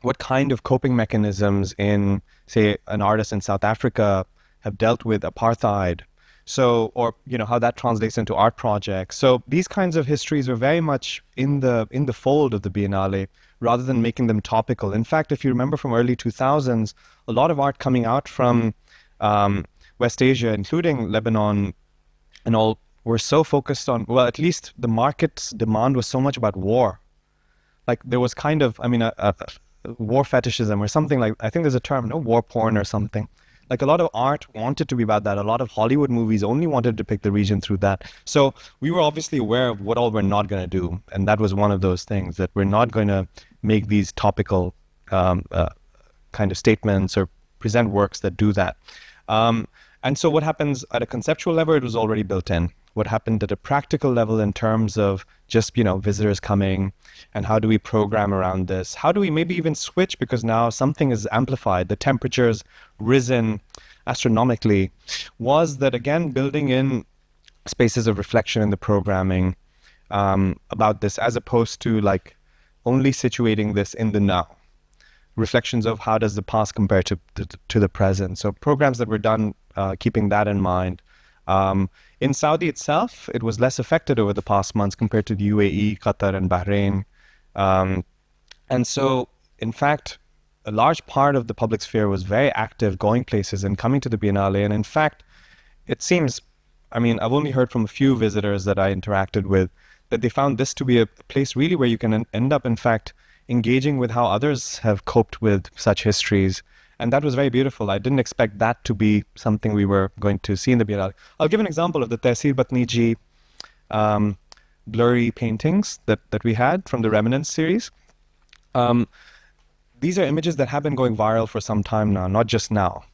Speaker 5: what kind of coping mechanisms in, say, an artist in South Africa have dealt with apartheid? So, or, how that translates into art projects. So these kinds of histories were very much in the fold of the Biennale, rather than making them topical. In fact, if you remember from early 2000s, a lot of art coming out from West Asia, including Lebanon and all, were so focused on, well, at least the market's demand was so much about war. Like there was kind of, war fetishism or something like, I think there's a term, war porn or something. Like a lot of art wanted to be about that. A lot of Hollywood movies only wanted to depict the region through that. So we were obviously aware of what all we're not going to do. And that was one of those things, that we're not going to make these topical kind of statements or present works that do that. And so what happens at a conceptual level, it was already built in. What happened at a practical level in terms of just, visitors coming, and how do we program around this? How do we maybe even switch, because now something is amplified, the temperature's risen astronomically, was that, again, building in spaces of reflection in the programming about this, as opposed to only situating this in the now. Reflections of how does the past compare to the present. So programs that were done keeping that in mind. In Saudi itself, it was less affected over the past months compared to the UAE, Qatar, and Bahrain. And so, in fact, a large part of the public sphere was very active, going places and coming to the Biennale. And in fact, it seems, I've only heard from a few visitors that I interacted with, that they found this to be a place really where you can end up, in fact, engaging with how others have coped with such histories. And that was very beautiful. I didn't expect that to be something we were going to see in the Biennale. I'll give an example of the Tehsil Batniji blurry paintings that we had from the Remnants series. These are images that have been going viral for some time now, not just now.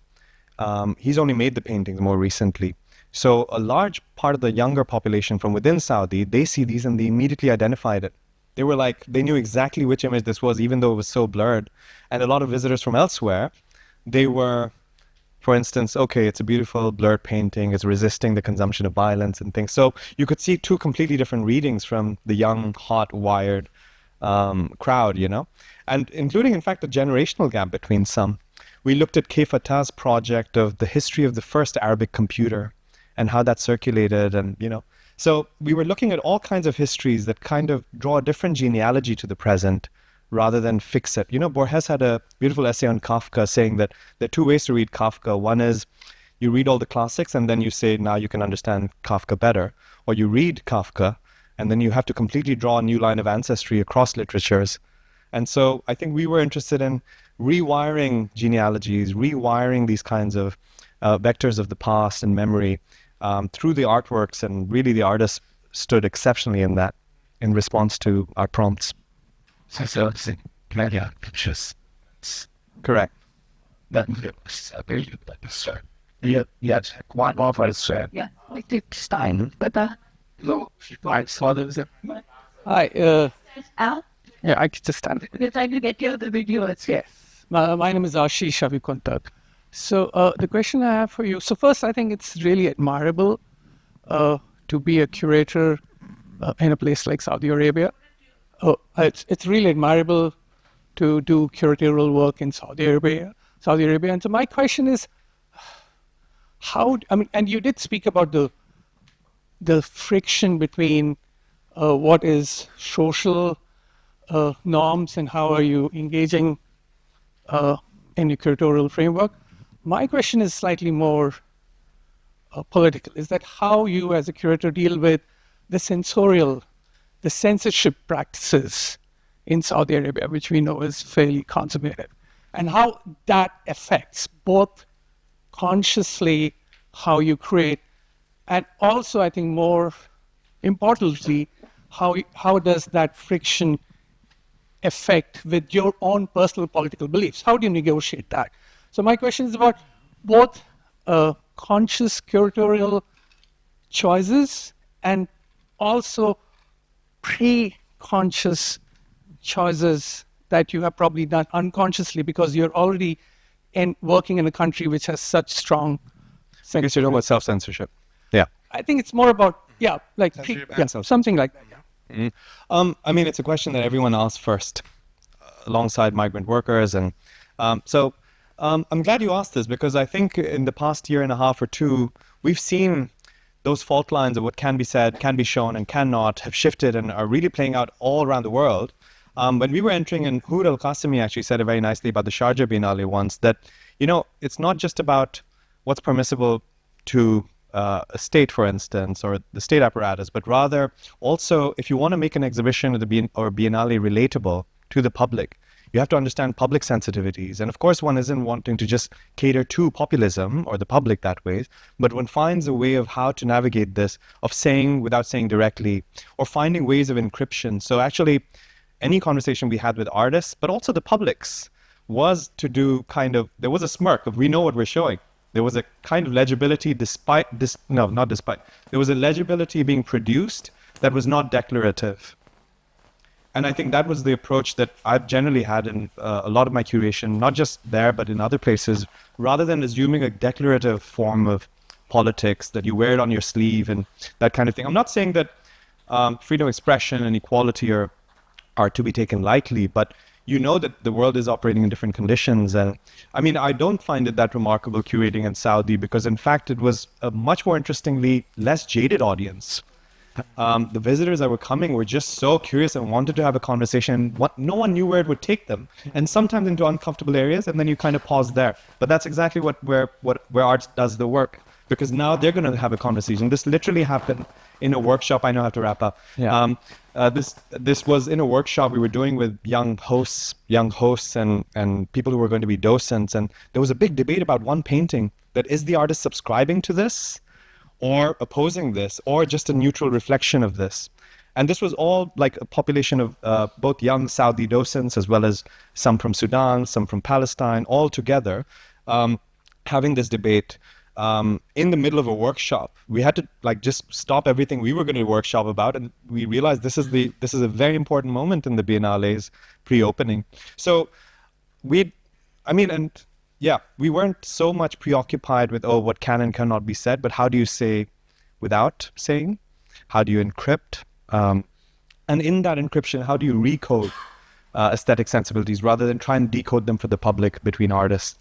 Speaker 5: He's only made the paintings more recently. So a large part of the younger population from within Saudi, they see these and they immediately identified it. They were they knew exactly which image this was, even though it was so blurred. And a lot of visitors from elsewhere, they were, for instance, okay, it's a beautiful blurred painting, it's resisting the consumption of violence and things. So you could see two completely different readings from the young, hot, wired crowd, and including, in fact, a generational gap between some. We looked at K. Fatah's project of the history of the first Arabic computer and how that circulated, and, So we were looking at all kinds of histories that kind of draw a different genealogy to the present, rather than fix it. Borges had a beautiful essay on Kafka saying that there are two ways to read Kafka. One is you read all the classics and then you say, now you can understand Kafka better. Or you read Kafka and then you have to completely draw a new line of ancestry across literatures. And so I think we were interested in rewiring genealogies, rewiring these kinds of vectors of the past and memory through the artworks. And really the artists stood exceptionally in that, in response to our prompts.
Speaker 6: So plenty of pictures.
Speaker 5: Correct.
Speaker 6: That was a very good episode. Yeah, one more for us. Yeah, I think Stein, but no, I saw those.
Speaker 8: Hi.
Speaker 9: Al?
Speaker 8: Yeah, I could just stand.
Speaker 9: We're trying to get you the video.
Speaker 8: Yes. My name is Sabih Ahmed. So the question I have for you. So first, I think it's really admirable to be a curator in a place like Saudi Arabia. It's really admirable to do curatorial work in Saudi Arabia. And so my question is, and you did speak about the friction between what is social norms and how are you engaging in your curatorial framework. My question is slightly more political, is that how you as a curator deal with the censorship practices in Saudi Arabia, which we know is fairly consummated, and how that affects both consciously how you create, and also, I think more importantly, how does that friction affect with your own personal political beliefs? How do you negotiate that? So my question is about both conscious curatorial choices and also pre-conscious choices that you have probably done unconsciously because you're already working in a country which has such strong
Speaker 5: I guess you're talking about self-censorship. Yeah.
Speaker 8: I think it's more about, something like that.
Speaker 5: I mean, it's a question that everyone asks first, alongside migrant workers. And so I'm glad you asked this, because I think in the past year and a half or two, we've seen those fault lines of what can be said, can be shown, and cannot have shifted and are really playing out all around the world. When we were entering, and Hood Al-Qasimi actually said it very nicely about the Sharjah Biennale once, that, it's not just about what's permissible to a state, for instance, or the state apparatus, but rather also if you want to make an exhibition or Biennale relatable to the public, you have to understand public sensitivities. And of course, one isn't wanting to just cater to populism or the public that way, but one finds a way of how to navigate this, of saying without saying directly, or finding ways of encryption. So actually, any conversation we had with artists, but also the publics, was to do there was a smirk of, we know what we're showing. There was a kind of legibility there was a legibility being produced that was not declarative. And I think that was the approach that I've generally had in a lot of my curation, not just there, but in other places, rather than assuming a declarative form of politics, that you wear it on your sleeve and that kind of thing. I'm not saying that freedom of expression and equality are to be taken lightly, but you know that the world is operating in different conditions. And I mean, I don't find it that remarkable curating in Saudi, because in fact, it was a much more interestingly less jaded audience. The visitors that were coming were just so curious and wanted to have a conversation. No one knew where it would take them, and sometimes into uncomfortable areas, and then you kind of pause there. But that's exactly where art does the work, because now they're going to have a conversation. This literally happened in a workshop. I know I have to wrap up. Yeah. This was in a workshop we were doing with young hosts and people who were going to be docents, and there was a big debate about one painting, that is the artist subscribing to this or opposing this, or just a neutral reflection of this. And this was all like a population of both young Saudi docents, as well as some from Sudan, some from Palestine, all together having this debate in the middle of a workshop. We had to just stop everything we were going to workshop about, and we realized this is a very important moment in the Biennale's pre-opening. So we weren't so much preoccupied with what can and cannot be said, but how do you say without saying? How do you encrypt? And in that encryption, how do you recode aesthetic sensibilities rather than try and decode them for the public between artists?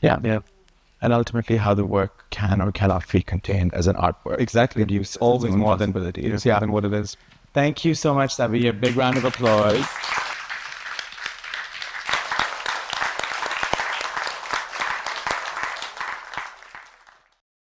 Speaker 7: Yeah. And ultimately how the work can or cannot be contained as an artwork.
Speaker 5: Exactly. It's always more than what it is.
Speaker 7: Thank you so much, Sabih. A big round of applause.